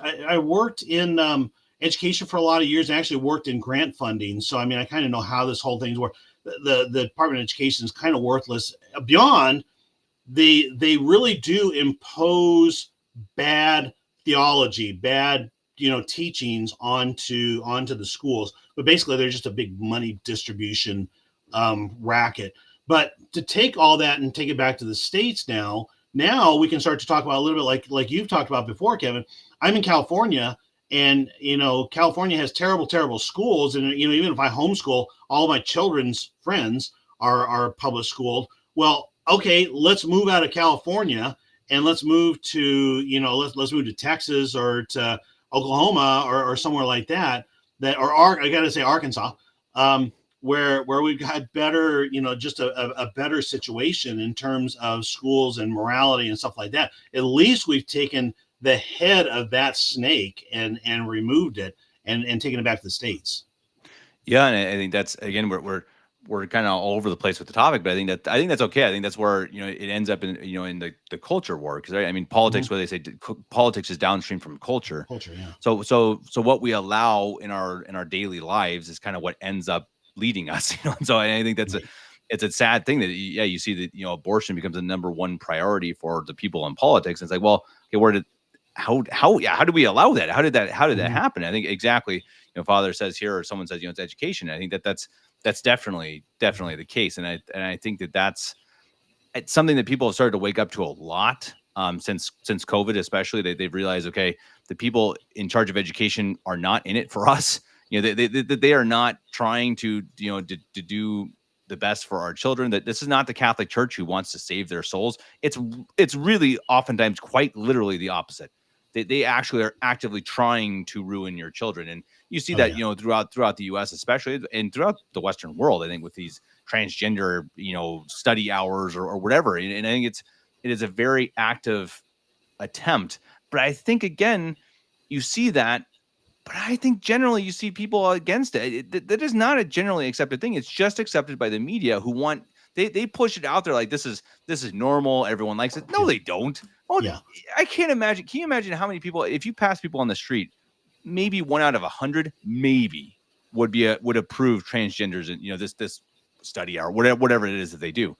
in education for a lot of years. I actually worked in grant funding, so I mean I kind of know how this whole thing's work. The Department of Education is kind of worthless. Beyond, they really do impose bad theology, bad teachings onto the schools, but basically they're just a big money distribution racket. But to take all that and take it back to the states now we can start to talk about a little bit like you've talked about before, Kevin. I'm in California, and California has terrible schools, and even if I homeschool, all of my children's friends are public schooled. Well, okay, let's move out of California and let's move to let's move to Texas or to Oklahoma or somewhere like that or I gotta say Arkansas, where we've got better, just a better situation in terms of schools and morality and stuff like that. At least we've taken the head of that snake and removed it and taken it back to the States. Yeah, and I think that's, again, we're kind of all over the place with the topic, but I think that's okay. I think that's where it ends up in in the culture war, because I mean politics, where they say politics is downstream from culture. Culture, yeah. So what we allow in our daily lives is kind of what ends up leading us. So I think that's it's a sad thing that you see that abortion becomes the number one priority for the people in politics. And it's like, well, okay, how do we allow that? How did that happen? I think exactly, Father says here, or someone says, it's education. I think that's definitely the case. And I think it's something that people have started to wake up to a lot since COVID, especially. They've realized, okay, the people in charge of education are not in it for us. They are not trying to do the best for our children. That this is not the Catholic Church who wants to save their souls. It's really oftentimes quite literally the opposite. They actually are actively trying to ruin your children. And you see that, throughout the US, especially, and throughout the Western world, I think, with these transgender, study hours or whatever. And I think it is a very active attempt. But I think, again, you see that, but I think generally you see people against it. That is not a generally accepted thing. It's just accepted by the media, who want, they push it out there like this is normal. Everyone likes it. No, they don't. Oh, yeah. I can't imagine. Can you imagine how many people, if you pass people on the street, maybe 1 out of 100 maybe would approve transgenders and this study hour, whatever it is that they do.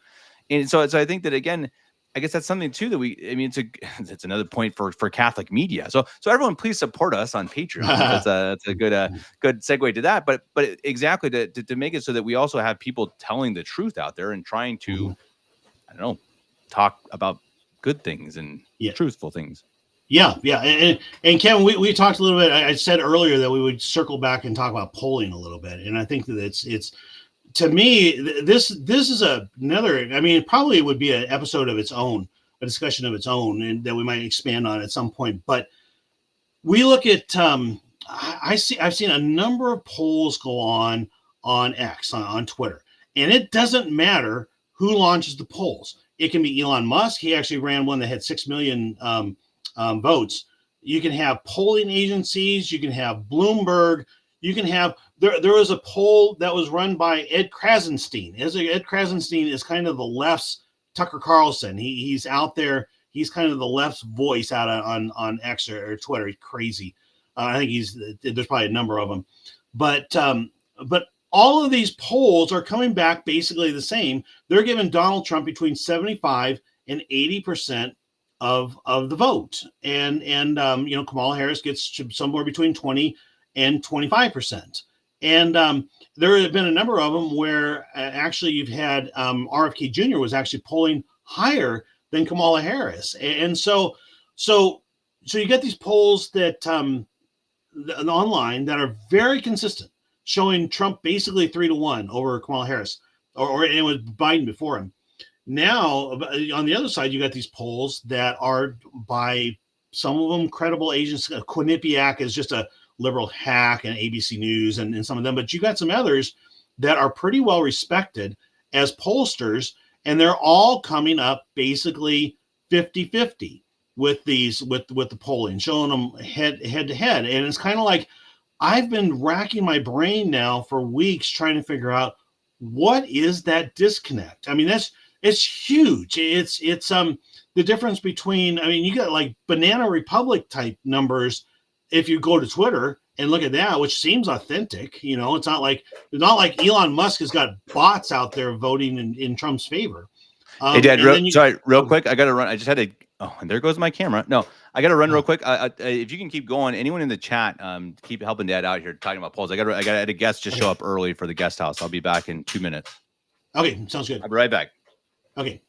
And so I think that, again, I guess that's something too that it's another point for Catholic media. So everyone, please support us on Patreon. That's a good segue to that. But exactly to make it so that we also have people telling the truth out there and trying to, I don't know, talk about good things and truthful things. Yeah. And Kevin, we talked a little bit. I said earlier that we would circle back and talk about polling a little bit, and I think that it's to me, this is another. I mean, it probably would be an episode of its own, a discussion of its own, and that we might expand on at some point. But we look at. I've seen a number of polls go on X, on Twitter, and it doesn't matter who launches the polls. It can be Elon Musk. He actually ran one that had 6 million votes. You can have polling agencies. You can have Bloomberg. You can have, there was a poll that was run by Ed Krasenstein. Ed Krasenstein is kind of the left's Tucker Carlson. He's out there. He's kind of the left's voice out on X or Twitter. He's crazy. I think there's probably a number of them, but all of these polls are coming back basically the same. They're giving Donald Trump between 75 and 80% of the vote, and Kamala Harris gets somewhere between 20 and 25%. And there have been a number of them where actually you've had RFK Jr. was actually polling higher than Kamala Harris, and so you get these polls that online that are very consistent, showing Trump basically 3-1 over Kamala Harris, or it was Biden before him. Now, on the other side, you got these polls that are by some of them credible agents. Quinnipiac is just a liberal hack, and ABC News, and some of them. But you got some others that are pretty well respected as pollsters, and they're all coming up basically 50-50 with the polling, showing them head to head. And it's kind of like I've been racking my brain now for weeks trying to figure out what is that disconnect. I mean, it's huge. It's the difference between, I mean, you got like Banana Republic type numbers if you go to Twitter and look at that, which seems authentic. It's not like Elon Musk has got bots out there voting in Trump's favor. Hey, Dad, real quick. I got to run. I just had to. Oh, and there goes my camera. No, I got to run real quick. If you can keep going, anyone in the chat, keep helping Dad out here talking about polls. I got a guest just show up early for the guest house. I'll be back in 2 minutes. Okay, sounds good. I'll be right back. Okay.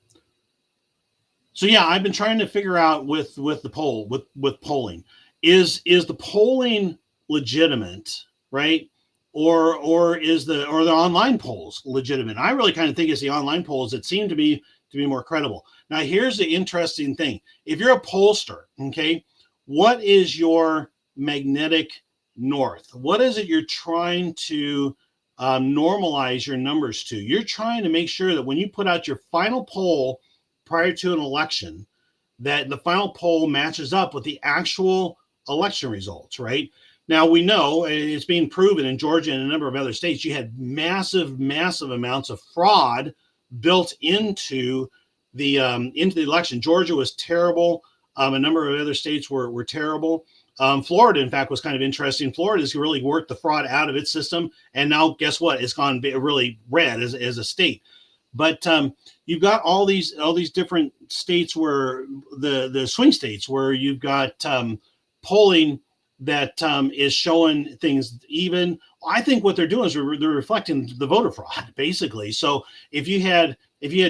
So yeah, I've been trying to figure out with the poll with polling, is the polling legitimate, right? Or is the online polls legitimate? I really kind of think it's the online polls that seem to be more credible. Now, here's the interesting thing. If you're a pollster, okay, what is your magnetic north? What is it you're trying to normalize your numbers to? You're trying to make sure that when you put out your final poll prior to an election, that the final poll matches up with the actual election results, right? Now, we know it's being proven in Georgia and a number of other states, you had massive amounts of fraud built into the election. Georgia was terrible. A number of other states were terrible. Florida, in fact, was kind of interesting. Florida's really worked the fraud out of its system, and now guess what? It's gone really red as a state. But you've got all these different states where the swing states where you've got polling that is showing things even. I think what they're doing is they're reflecting the voter fraud, basically. So if you had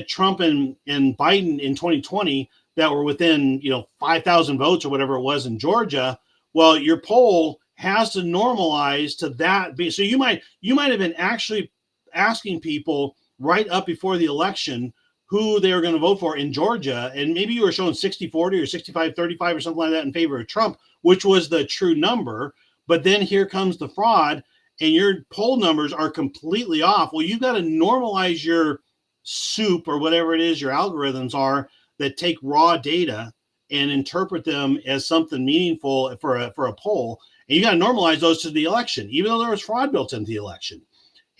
Trump and Biden in 2020 that were within 5,000 votes or whatever it was in Georgia, well, your poll has to normalize to that. So you might have been actually asking people right up before the election who they were going to vote for in Georgia, and maybe you were showing 60-40 or 65-35 or something like that in favor of Trump, which was the true number. But then here comes the fraud, and your poll numbers are completely off. Well, you've got to normalize your soup or whatever it is your algorithms are that take raw data and interpret them as something meaningful for a poll. And you got to normalize those to the election, even though there was fraud built into the election.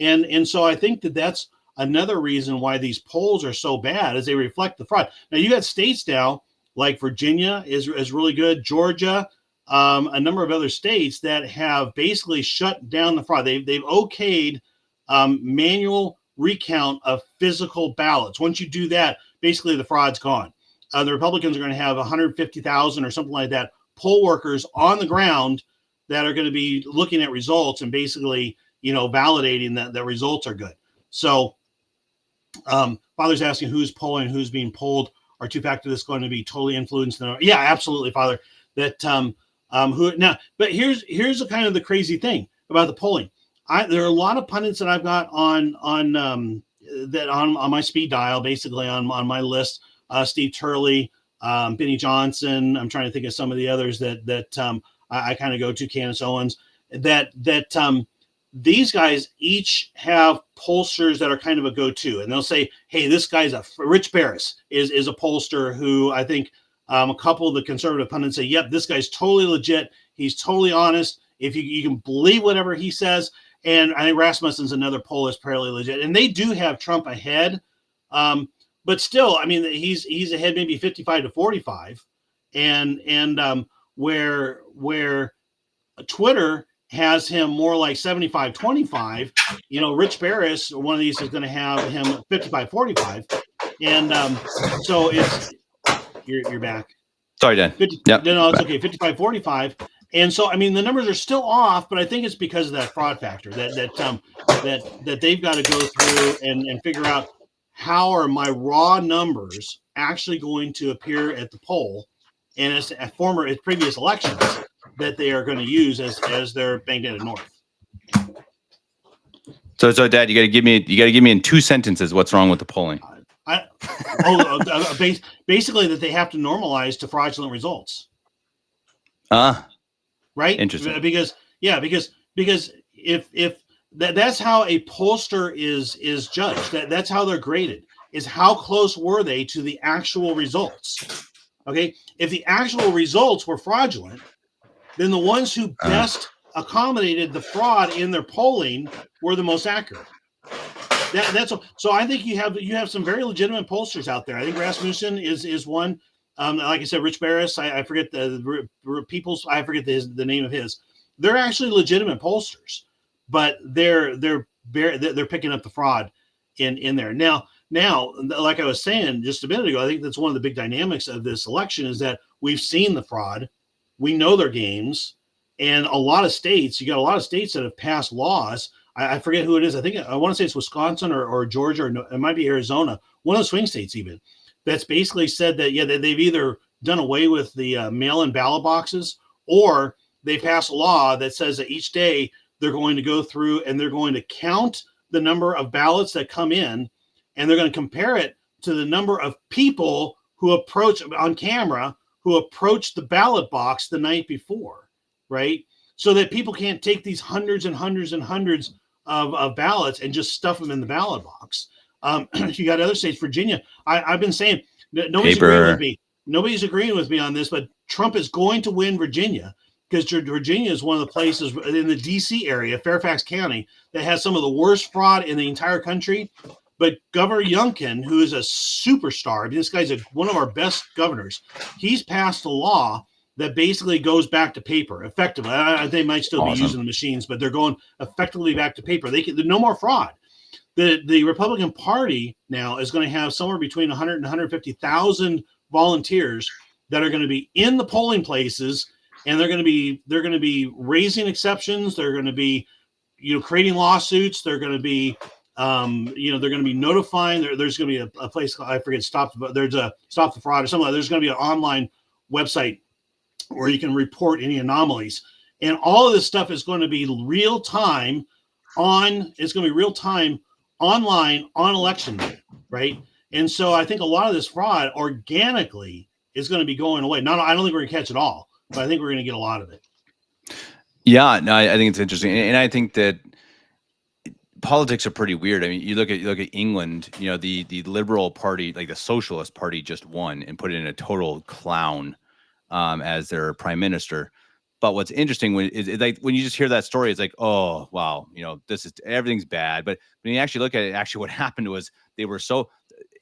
And so I think that's another reason why these polls are so bad, is they reflect the fraud. Now you got states now like Virginia is really good, Georgia, a number of other states that have basically shut down the fraud. They've okayed manual recount of physical ballots. Once you do that, basically the fraud's gone. The Republicans are going to have 150,000 or something like that poll workers on the ground that are going to be looking at results and basically validating that the results are good. So Father's asking who's polling, who's being polled. Are two factors that's going to be totally influenced? Yeah, absolutely, Father. That who now, but here's the kind of the crazy thing about the polling. There are a lot of pundits that I've got on my speed dial, basically on my list. Steve Turley, Benny Johnson. I'm trying to think of some of the others that I kind of go to. Candace Owens. These guys each have pollsters that are kind of a go-to, and they'll say, "Hey, this guy's Rich Barris is a pollster who I think a couple of the conservative pundits say, yep, this guy's totally legit. He's totally honest. If you can believe whatever he says." And I think Rasmussen's another poll is fairly legit, and they do have Trump ahead, but still, I mean, he's ahead maybe 55-45, and where Twitter has him more like 75-25. Rich Barris, one of these is going to have him 55-45. And so you're back. Sorry, Dan. 50, Yep. No, it's okay. 55-45. And so, I mean, the numbers are still off, but I think it's because of that fraud factor that they've got to go through and figure out how are my raw numbers actually going to appear at the poll and as previous elections that they are going to use as their bank data north. So Dad, you got to give me in 2 sentences what's wrong with the polling. Basically that they have to normalize to fraudulent results. Right? Interesting. Because if that's how a pollster is judged. That's how they're graded. Is how close were they to the actual results? Okay, if the actual results were fraudulent, then the ones who best accommodated the fraud in their polling were the most accurate. So I think you have some very legitimate pollsters out there. I think Rasmussen is one. Like I said, Rich Barris. I forget the name of his. They're actually legitimate pollsters, but they're picking up the fraud in there now. Like I was saying just a minute ago, I think that's one of the big dynamics of this election is that we've seen the fraud, we know their games, and you got a lot of states that have passed laws. I forget who it is. I want to say it's Wisconsin or Georgia, or it might be Arizona, one of the swing states even, that's basically said that, they've either done away with the mail-in ballot boxes, or they passed a law that says that each day they're going to go through and they're going to count the number of ballots that come in, and they're going to compare it to the number of people who approach the ballot box the night before, right? So that people can't take these hundreds and hundreds and hundreds of ballots and just stuff them in the ballot box. You got other states, Virginia. I've been saying nobody's agreeing with me. Nobody's agreeing with me on this, but Trump is going to win Virginia because Virginia is one of the places in the D.C. area, Fairfax County, that has some of the worst fraud in the entire country. But Governor Youngkin, who is a superstar, this guy's one of our best governors, he's passed a law that basically goes back to paper effectively. They might still be using the machines, but they're going effectively back to paper. There's no more fraud. The Republican Party now is going to have somewhere between 100 and 150,000 volunteers that are going to be in the polling places, and they're going to be raising exceptions. They're going to be, creating lawsuits. They're going to be, they're going to be notifying. There's going to be a place, I forget, Stop the Fraud or something. There's going to be an online website where you can report any anomalies, and all of this stuff is going to be real time online on election day, right? And so I think a lot of this fraud organically is going to be going away. I don't think we're going to catch it all, but I think we're going to get a lot of it. Yeah, no, I think it's interesting, and I think that politics are pretty weird. I mean, you look at England. The Liberal Party, like the Socialist Party, just won and put in a total clown as their prime minister. But what's interesting is like when you just hear that story, it's like, oh wow, everything's bad. But when you actually look at it, actually what happened was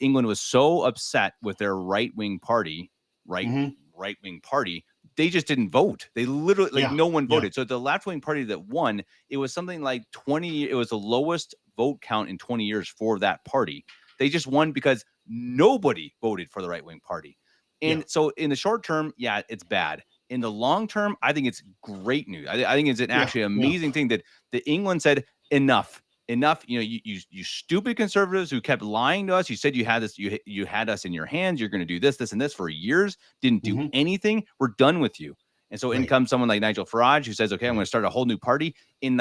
England was so upset with their right-wing party, right-wing party, they just didn't vote. They literally no one voted. Yeah. So the left-wing party that won, it was something like 20. It was the lowest vote count in 20 years for that party. They just won because nobody voted for the right-wing party. And so in the short term, it's bad. In the long term, I think it's great news. I think it's an actually amazing thing that England said enough. You stupid conservatives who kept lying to us. You said you had this, you had us in your hands. You're going to do this, this, and this for years. Didn't do anything. We're done with you. And so in comes someone like Nigel Farage who says, okay, I'm going to start a whole new party. In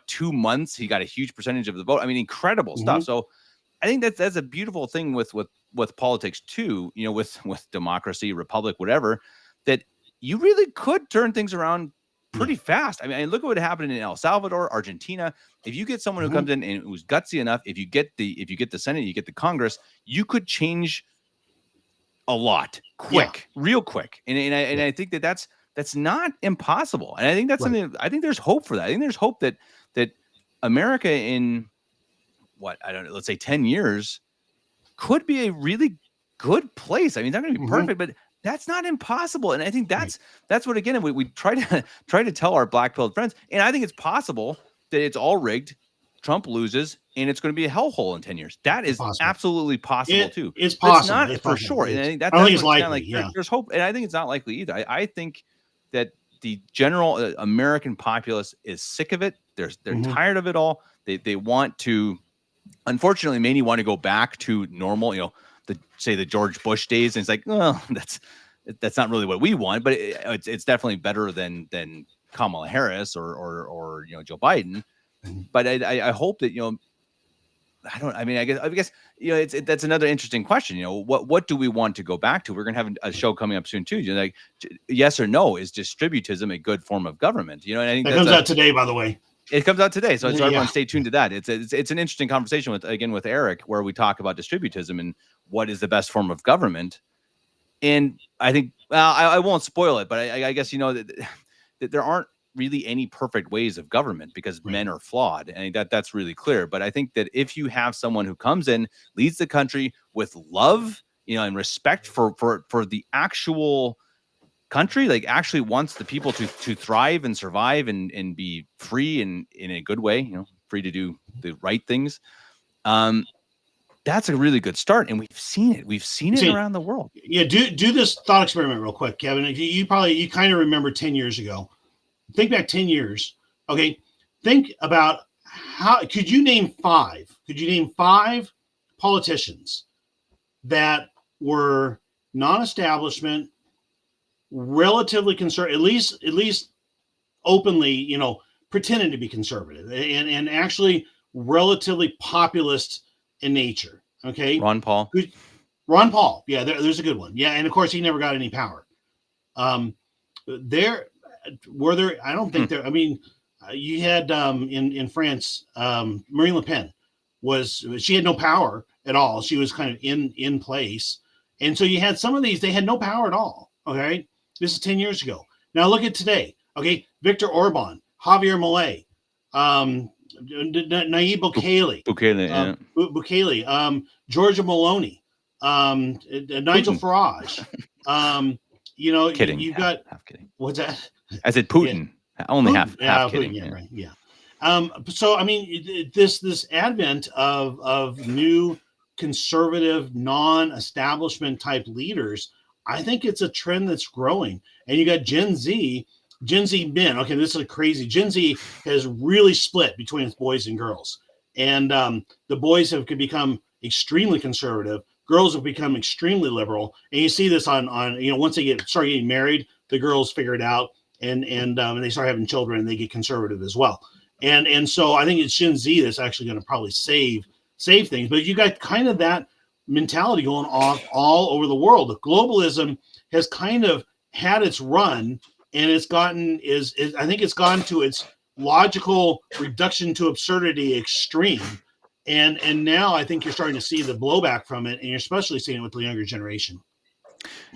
2 months, he got a huge percentage of the vote. I mean, incredible stuff. So I think that's a beautiful thing with politics too, with democracy, republic, whatever, that you really could turn things around pretty fast. I mean, look at what happened in El Salvador, Argentina. If you get someone who comes in and who's gutsy enough, if you get the Senate, you get the Congress, you could change a lot real quick. And I think that's not impossible. And I think that's something. I think there's hope for that. I think there's hope that America in let's say 10 years could be a really good place. I mean, it's not going to be perfect, but That's not impossible. And I think Right. that's what, again, we try to tell our black pilled friends. And I think it's possible that it's all rigged. Trump loses and it's going to be a hellhole in 10 years. That It's is possible. absolutely possible too. It's But it's possible. not It's for possible. sure. And I think I don't think that's it's what it's kind of likely. like. Yeah. There's hope. And I think it's not likely either. I think that the general American populace is sick of it. They're tired of it all. They want to, unfortunately, many want to go back to normal, the George Bush days. And it's like, well, that's not really what we want, but it's definitely better than Kamala Harris or Joe Biden. But I hope that, I guess that's another interesting question. What do we want to go back to? We're going to have a show coming up soon too. Like, yes or no, is distributism a good form of government? And I think that comes out today, by the way. It comes out today, so everyone stay tuned to that. It's an interesting conversation with Eric, where we talk about distributism and what is the best form of government. And I think, well, I won't spoil it, but I guess that there aren't really any perfect ways of government, because men are flawed, and that's really clear. But I think that if you have someone who comes in, leads the country with love, and respect for the actual country, like actually wants the people to thrive and survive and be free and in a good way, free to do the right things. That's a really good start, and we've seen it around the world. Yeah, do this thought experiment real quick, Kevin. You kind of remember 10 years ago. Think back 10 years. Okay, think about could you name five politicians that were non-establishment, relatively conservative, at least openly, pretending to be conservative, and actually relatively populist in nature. Okay. Ron Paul. Yeah, there's a good one. Yeah. And of course he never got any power. I don't think there, I mean, you had in France, Marine Le Pen she had no power at all. She was kind of in place. And so you had some of these, they had no power at all. Okay. This is 10 years ago. Now look at today. Okay. Viktor Orban, Javier Milei, Nayib Bukele, Georgia Maloney, Nigel Farage. Kidding. You've got, half kidding. What's that? I said Putin. Yeah. Only half kidding. Putin, right. Yeah. So I mean, this advent of new conservative, non-establishment type leaders, I think it's a trend that's growing. And you got Gen Z men. Okay, this is crazy. Gen Z has really split between boys and girls, and the boys could become extremely conservative. Girls have become extremely liberal, and you see this on once they start getting married, the girls figure it out, and they start having children, and they get conservative as well. And so I think it's Gen Z that's actually going to probably save things. But you got kind of that mentality going off all over the world. The globalism has kind of had its run, and I think it's gone to its logical reduction to absurdity extreme. And now I think you're starting to see the blowback from it, and you're especially seeing it with the younger generation.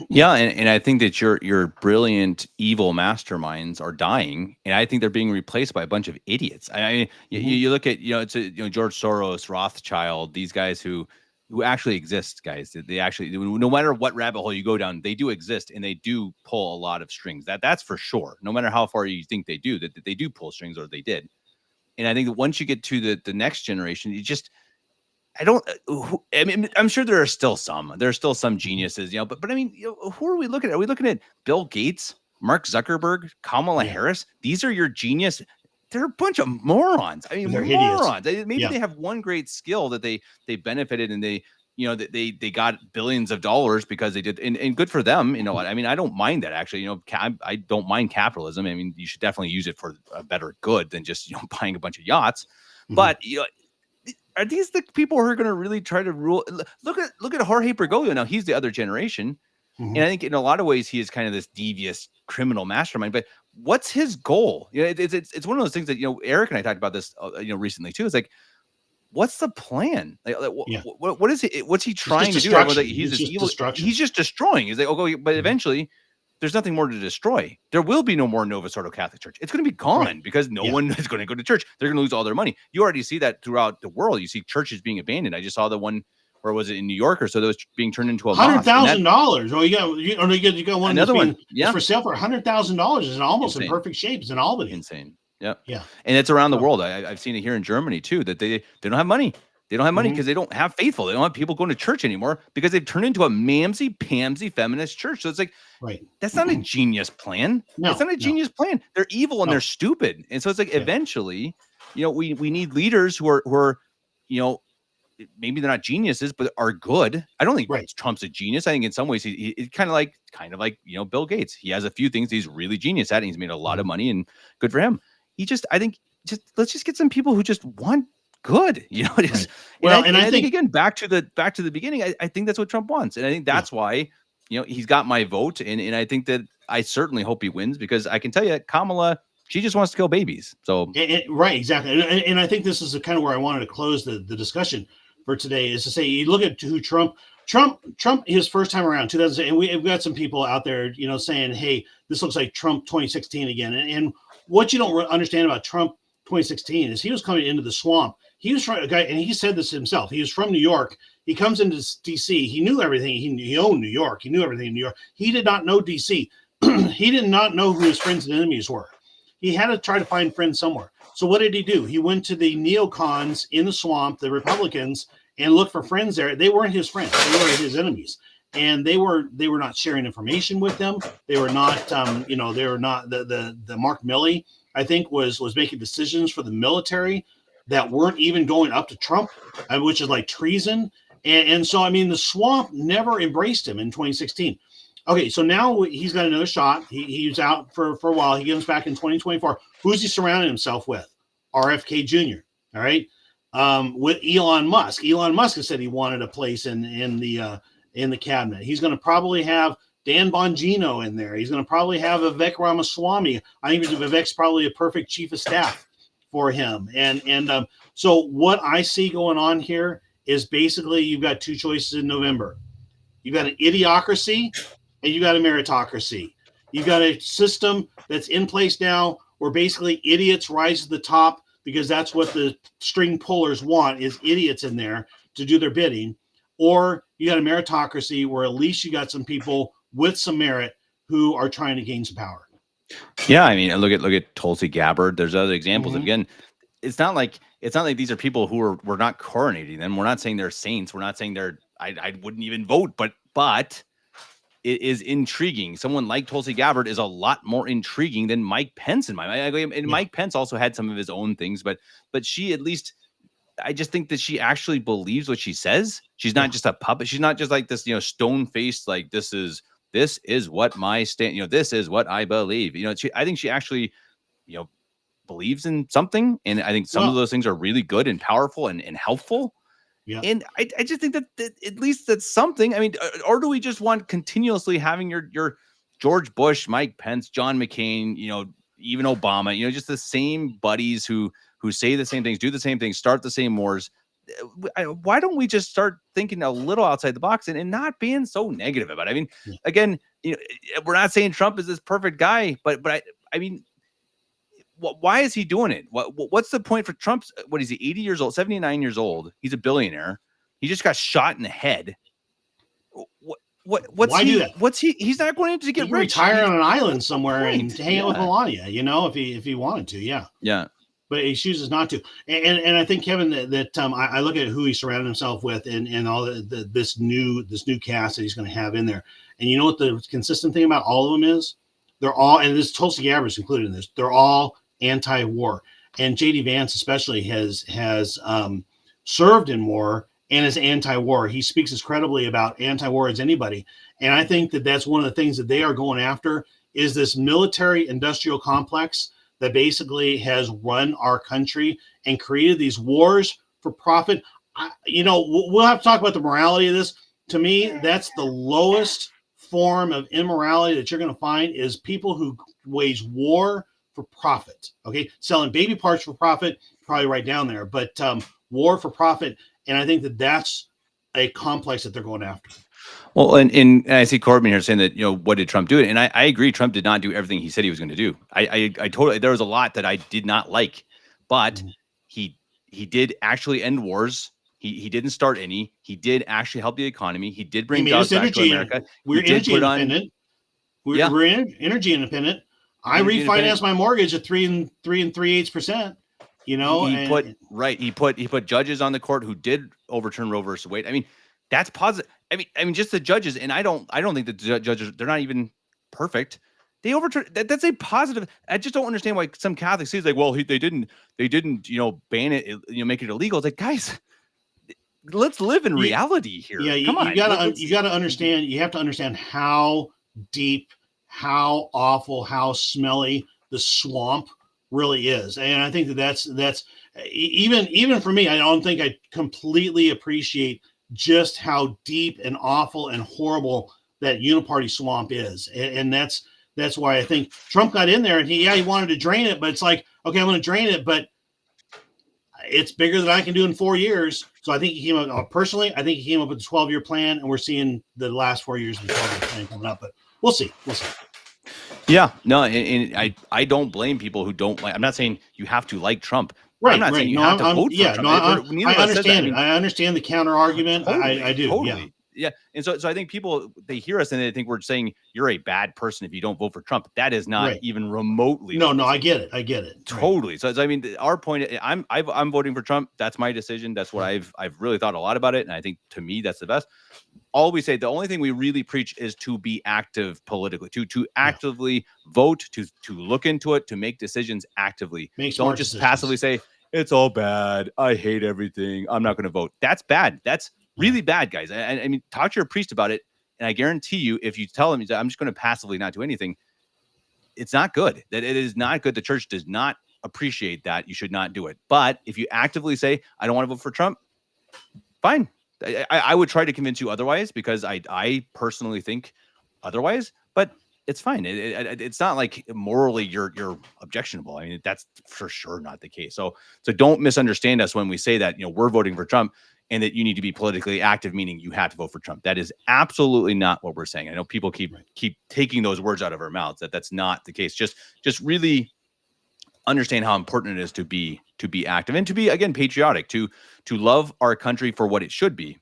Yeah, and I think that your brilliant evil masterminds are dying, and I think they're being replaced by a bunch of idiots. I mean, you look at it's George Soros, Rothschild, these guys who actually exist, guys. They actually, no matter what rabbit hole you go down, they do exist, and they do pull a lot of strings. That's for sure. No matter how far you think they do, that they do pull strings, or they did. And I think that once you get to the next generation, I'm sure there are still some geniuses, but I mean, who are we looking at? Are we looking at Bill Gates, Mark Zuckerberg, Kamala Harris? These are your genius. They're a bunch of morons. I mean, they're morons. Maybe they have one great skill that they benefited, and they got billions of dollars because they did, and good for them. You know what? I mean, I don't mind that, actually. I don't mind capitalism. I mean, you should definitely use it for a better good than just buying a bunch of yachts. Mm-hmm. But are these the people who are going to really try to rule? Look at Jorge Bergoglio. Now he's the other generation, and I think in a lot of ways he is kind of this devious criminal mastermind. But what's his goal? It's one of those things that Eric and I talked about this recently too. It's like, what's the plan? What is it? What's he trying to do? He's just destroying. He's like, but eventually there's nothing more to destroy. There will be no more Novus Ordo Catholic Church. It's going to be gone because no one is going to go to church. They're going to lose all their money. You already see that throughout the world. You see churches being abandoned. I just saw the one or was it in New York or so, that was being turned into a mosque. $100,000. Oh, you got one Another one. that's for sale for $100,000. It's almost in perfect shape. It's in Albany. Insane. Yeah. Yeah. And it's around the world. I've seen it here in Germany too, that they don't have money. They don't have money because they don't have faithful. They don't have people going to church anymore because they've turned into a mamsy-pamsy feminist church. So it's like, that's not a genius plan. No, it's not a genius plan. They're evil and they're stupid. And so it's like, eventually, we need leaders who are, maybe they're not geniuses, but are good. I don't think Trump's a genius. I think in some ways he's kind of like Bill Gates. He has a few things he's really genius at, and he's made a lot of money, and good for him. Let's just get some people who just want good, I think again, back to the beginning, I think that's what Trump wants. And I think that's why, he's got my vote. And I think that I certainly hope he wins, because I can tell you, Kamala, she just wants to kill babies. So right, exactly. And I think this is kind of where I wanted to close the discussion for today, is to say, you look at who Trump, his first time around, 2006, and we've got some people out there, saying, hey, this looks like Trump 2016 again. And what you don't understand about Trump 2016 is he was coming into the swamp. He was a guy, and he said this himself. He was from New York. He comes into DC. He knew everything. He owned New York. He knew everything in New York. He did not know DC. He did not know who his friends and enemies were. He had to try to find friends somewhere. So what did he do? He went to the neocons in the swamp, the Republicans, and looked for friends there. They weren't his friends. They were his enemies. And they were not sharing information with them. They were not, they were not the Mark Milley, I think, was making decisions for the military that weren't even going up to Trump, which is like treason. And so, I mean, the swamp never embraced him in 2016. Okay, so now he's got another shot. He's out for a while. He comes back in 2024. Who's he surrounding himself with? RFK Jr. All right, with Elon Musk. Elon Musk has said he wanted a place in the cabinet. He's going to probably have Dan Bongino in there. He's going to probably have Vivek Ramaswamy. I think Vivek's probably a perfect chief of staff for him. And so what I see going on here is basically you've got two choices in November. You've got an idiocracy and you got a meritocracy. You've got a system that's in place now where basically idiots rise to the top because that's what the string pullers want, is idiots in there to do their bidding. Or you got a meritocracy where at least you got some people with some merit who are trying to gain some power. Yeah, I mean, look at Tulsi Gabbard. There's other examples. Again, it's not like these are people who we're not coronating them. We're not saying they're saints. We're not saying I wouldn't even vote, but it is intriguing. Someone like Tulsi Gabbard is a lot more intriguing than Mike Pence in my mind. And Mike Pence also had some of his own things, but she, at least, I just think that she actually believes what she says. She's not just a puppet. She's not just like this, stone-faced, like this is what my stand, this is what I believe. I think she actually, believes in something. And I think some of those things are really good and powerful and helpful. Yeah. And I just think that at least that's something. I mean, or do we just want continuously having your George Bush, Mike Pence, John McCain, even Obama, just the same buddies who say the same things, do the same things, start the same wars? Why don't we just start thinking a little outside the box and not being so negative about it? I mean, again, we're not saying Trump is this perfect guy, but I mean, why is he doing it? What's the point for Trump's? What is he? 80 years old, 79 years old. He's a billionaire. He just got shot in the head. Why do that? He's not going to get rich. Retire on an island somewhere and hang out with Melania, if he wanted to. Yeah. But he chooses not to. And I think, Kevin, that I look at who he surrounded himself with and all this new cast that he's going to have in there. And you know what the consistent thing about all of them is? They're all, and this Tulsi Gabbard's included in this, they're all anti-war. And J.D. Vance especially has served in war and is anti-war. He speaks as credibly about anti-war as anybody. And I think that that's one of the things that they are going after is this military industrial complex that basically has run our country and created these wars for profit. We'll have to talk about the morality of this. To me, that's the lowest form of immorality that you're going to find is people who wage war for profit. Okay, selling baby parts for profit, probably right down there, but war for profit. And I think that that's a complex that they're going after. Well, and I see Corbin here saying that, what did Trump do? And I agree, Trump did not do everything he said he was going to do. I totally, there was a lot that I did not like, but he did actually end wars He didn't start any. He did actually help the economy. He did He bring made jobs us back to energy. America. We're He did energy put on, independent. yeah, We're energy independent. I energy refinanced independent. my mortgage at 3.375%. You know, He and put right. He put judges on the court who did overturn Roe versus Wade. I mean, that's positive. I mean, just the judges, and I don't think the judges, they're not even perfect. They overturn that's a positive. I just don't understand why some Catholics say it's like, well, they didn't, ban it, make it illegal. It's like, guys, let's live in you, reality here. yeah, Come on, you gotta understand. You have to understand how deep, how awful, how smelly the swamp really is. And I think that's even for me. I don't think I completely appreciate just how deep and awful and horrible that uniparty swamp is. And that's why I think Trump got in there and he wanted to drain it, but it's like, okay, I'm going to drain it, but it's bigger than I can do in 4 years. So I think he came up personally. I think he came up with a 12-year plan, and we're seeing the last 4 years of the 12-year plan coming up. But we'll see. We'll see. Yeah, no, and I don't blame people who don't like. I'm not saying you have to like Trump. Right, I'm not saying you have to vote for Trump. I understand it. I understand the counter argument. Totally, I do. Totally. Yeah. And so I think people, they hear us and they think we're saying you're a bad person if you don't vote for Trump. That is not even remotely. No, I get it. I get it. Totally. Right. So I mean, our point, I'm voting for Trump. That's my decision. That's what I've really thought a lot about it. And I think to me, that's the best. All we say, the only thing we really preach is to be active politically, to actively vote, to look into it, to make decisions actively. Don't just passively say, it's all bad. I hate everything. I'm not going to vote. That's bad. That's really bad, guys. I mean, talk to your priest about it. And I guarantee you, if you tell him, I'm just going to passively not do anything, it's not good. That it is not good. The church does not appreciate that. You should not do it. But if you actively say, I don't want to vote for Trump, fine. I would try to convince you otherwise, because I personally think otherwise, but it's fine. It's not like morally you're objectionable. I mean, that's for sure not the case. So don't misunderstand us when we say that, we're voting for Trump and that you need to be politically active, meaning you have to vote for Trump. That is absolutely not what we're saying. I know people keep taking those words out of our mouths. That's not the case. Just really understand how important it is to be active and to be, again, patriotic, to love our country for what it should be,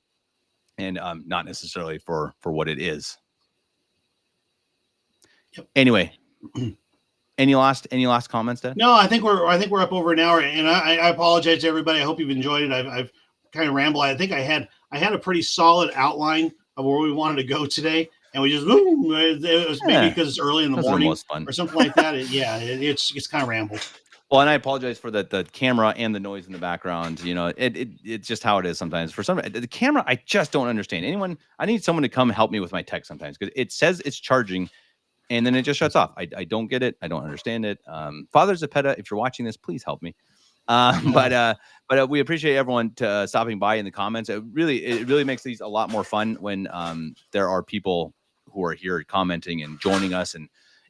and not necessarily for what it is. Yep. Anyway, any last comments, Dad? No, I think we're up over an hour, and I apologize to everybody. I hope you've enjoyed it. I've kind of rambled. I think I had a pretty solid outline of where we wanted to go today, and we just it was maybe because it's early in the morning or something like that. It's kind of rambled. Well, and I apologize for the camera and the noise in the background. It's just how it is sometimes. For some, the camera, I just don't understand. I need someone to come help me with my tech sometimes, because it says it's charging and then it just shuts off. I don't get it. I don't understand it. Father Zepeda, if you're watching this, please help me. But we appreciate everyone stopping by in the comments. It really makes these a lot more fun when there are people who are here commenting and joining us, and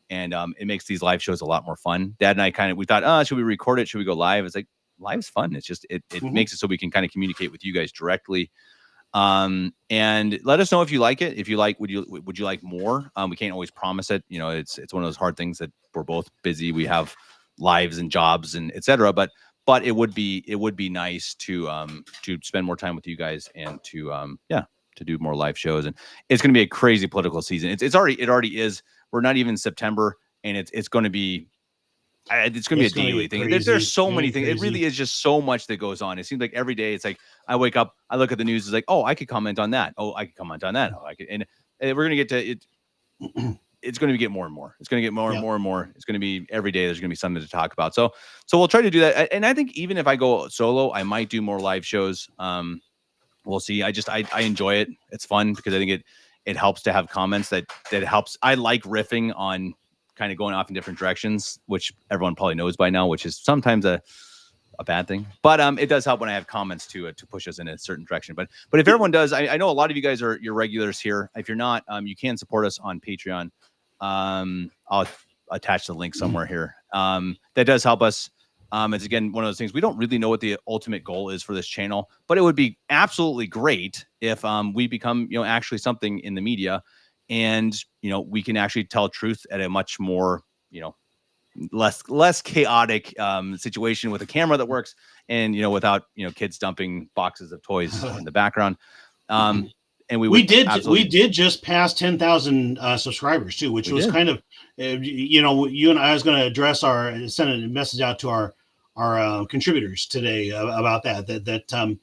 it makes these live shows a lot more fun. Dad and I we thought, should we record it? Should we go live? It's like, live's fun. It's just, it makes it so we can kind of communicate with you guys directly. And let us know if you like it. If you like, would you like more? We can't always promise it. It's one of those hard things that we're both busy. We have lives and jobs and etc. But it would be nice to spend more time with you guys and to do more live shows. And it's going to be a crazy political season. It already is. We're not even in September, and it's going to be. It's going to be a daily thing. There's so many things. It really is just so much that goes on. It seems like every day it's like I wake up, I look at the news, it's like, oh, I could comment on that. Oh, I could comment on that. Oh, I could, and we're going to get to it. It's going to get more and more. It's going to get more and more and more. It's going to be every day. There's going to be something to talk about. So we'll try to do that. And I think even if I go solo, I might do more live shows. We'll see. I enjoy it. It's fun because I think it helps to have comments that helps. I like riffing on kind of going off in different directions, which everyone probably knows by now, which is sometimes a bad thing. But it does help when I have comments to push us in a certain direction. But if everyone does, I know a lot of you guys are your regulars here. If you're not, you can support us on Patreon. I'll attach the link somewhere here. That does help us. It's again one of those things. We don't really know what the ultimate goal is for this channel, but it would be absolutely great if we become actually something in the media, and we can actually tell truth at a much more less chaotic situation with a camera that works, and without kids dumping boxes of toys in the background. And we did just pass 10,000 subscribers too, which was kind of, you and I was going to address send a message out to our contributors today about that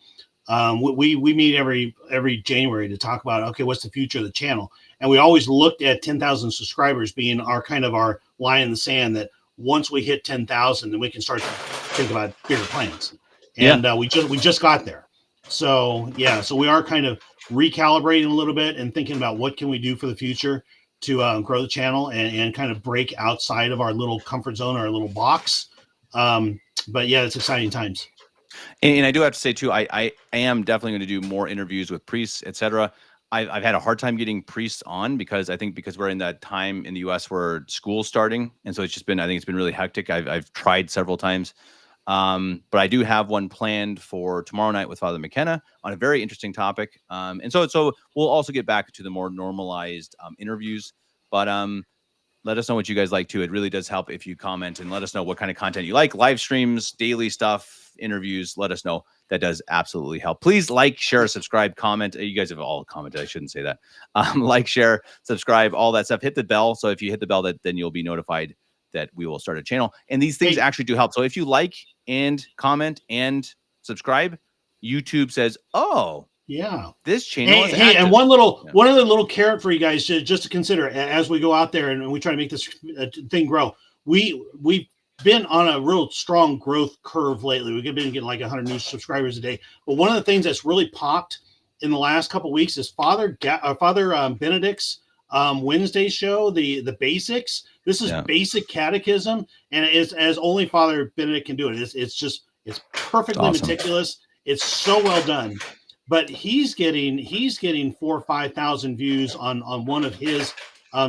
we meet every January to talk about, okay, what's the future of the channel? And we always looked at 10,000 subscribers being our line in the sand, that once we hit 10,000, then we can start to think about bigger plans. And we just got there. So we are kind of recalibrating a little bit and thinking about what can we do for the future to grow the channel and kind of break outside of our little comfort zone, our little box. But yeah, it's exciting times. And I do have to say too, I am definitely going to do more interviews with priests, etc. I've had a hard time getting priests on because we're in that time in the U.S. where school's starting, and so it's been really hectic. I've tried several times, but I do have one planned for tomorrow night with Father McKenna on a very interesting topic. And so we'll also get back to the more normalized interviews, but let us know what you guys like too. It really does help if you comment and let us know what kind of content you like. Live streams, daily stuff, interviews. Let us know. That does absolutely help. Please like, share, subscribe, comment. You guys have all commented. I shouldn't say that. Like, share, subscribe, all that stuff. Hit the bell. So if you hit the bell, then you'll be notified that we will start a channel. And these things actually do help. So if you like and comment and subscribe, YouTube says, oh, yeah, this channel is active. And one other little carrot for you guys just to consider as we go out there and we try to make this thing grow. We've been on a real strong growth curve lately. We've been getting like 100 new subscribers a day. But one of the things that's really popped in the last couple of weeks is Father Benedict's Wednesday show, the basics. This is basic catechism, and it's as only Father Benedict can do it. It's perfectly meticulous. It's so well done. But he's getting 4,000 or 5,000 views on one of his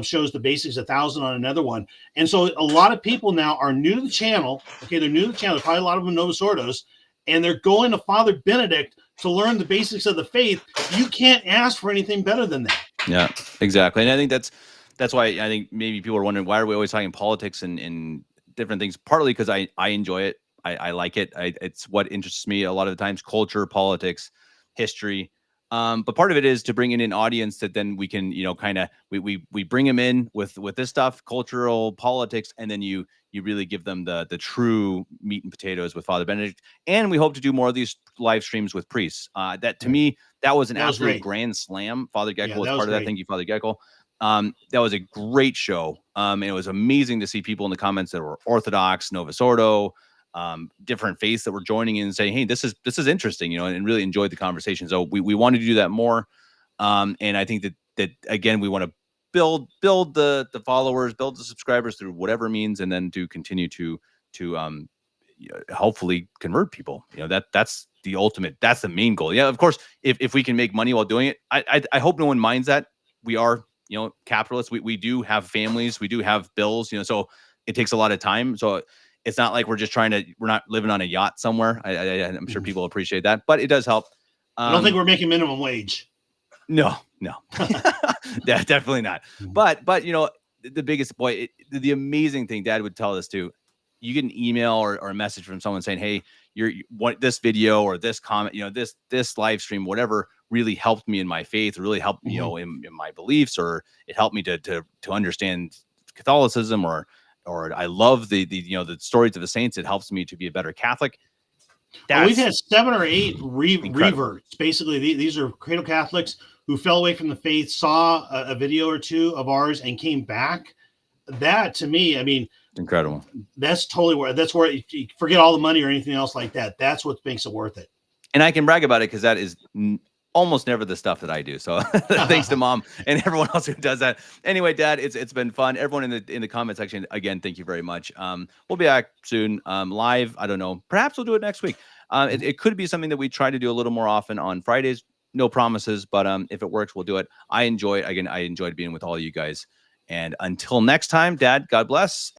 shows, the basics, 1,000 on another one. And so a lot of people now are new to the channel. Okay, they're new to the channel. Probably a lot of them Novus Ordos, and they're going to Father Benedict to learn the basics of the faith. You can't ask for anything better than that. Yeah, exactly. And I think that's why I think maybe people are wondering, why are we always talking politics and different things? Partly because I enjoy it. I like it. It's what interests me a lot of the times: culture, politics, history. But part of it is to bring in an audience that then we can, kind of we bring them in with this stuff, cultural, politics, and then you really give them the true meat and potatoes with Father Benedict. And we hope to do more of these live streams with priests. That to me, that was an absolute grand slam. Father Geckel was part of that. Thank you, Father Geckel. That was a great show. And it was amazing to see people in the comments that were Orthodox, Novus Ordo, different faiths that were joining in and saying, hey, this is interesting, and really enjoyed the conversation. So we wanted to do that more. And I think that again, we want to build the followers, build the subscribers through whatever means, and then to continue to hopefully convert people. That's the ultimate, that's the main goal. Yeah, of course, if we can make money while doing it, I hope no one minds that. We are, capitalists. We do have families, we do have bills, so it takes a lot of time. So it's not like we're not living on a yacht somewhere. I'm sure people appreciate that, but it does help. I don't think we're making minimum wage. No, definitely not. But the biggest the amazing thing Dad would tell us too, you get an email or a message from someone saying, hey, this video or this comment, this live stream, whatever, really helped me in my faith, or really helped me, in my beliefs, or it helped me to understand Catholicism, or I love the stories of the saints. It helps me to be a better Catholic. We've had 7 or 8 reverts. Basically, these are cradle Catholics who fell away from the faith, saw a video or two of ours, and came back. That, to me, I mean, incredible. That's totally that's where you forget all the money or anything else like that. That's what makes it worth it. And I can brag about it because that is almost never the stuff that I do. So thanks to Mom and everyone else who does that. Anyway, Dad, it's been fun. Everyone in the comment section, again, thank you very much. We'll be back soon, live. I don't know. Perhaps we'll do it next week. It could be something that we try to do a little more often on Fridays. No promises, but if it works, we'll do it. I enjoyed being with all of you guys. And until next time, Dad, God bless.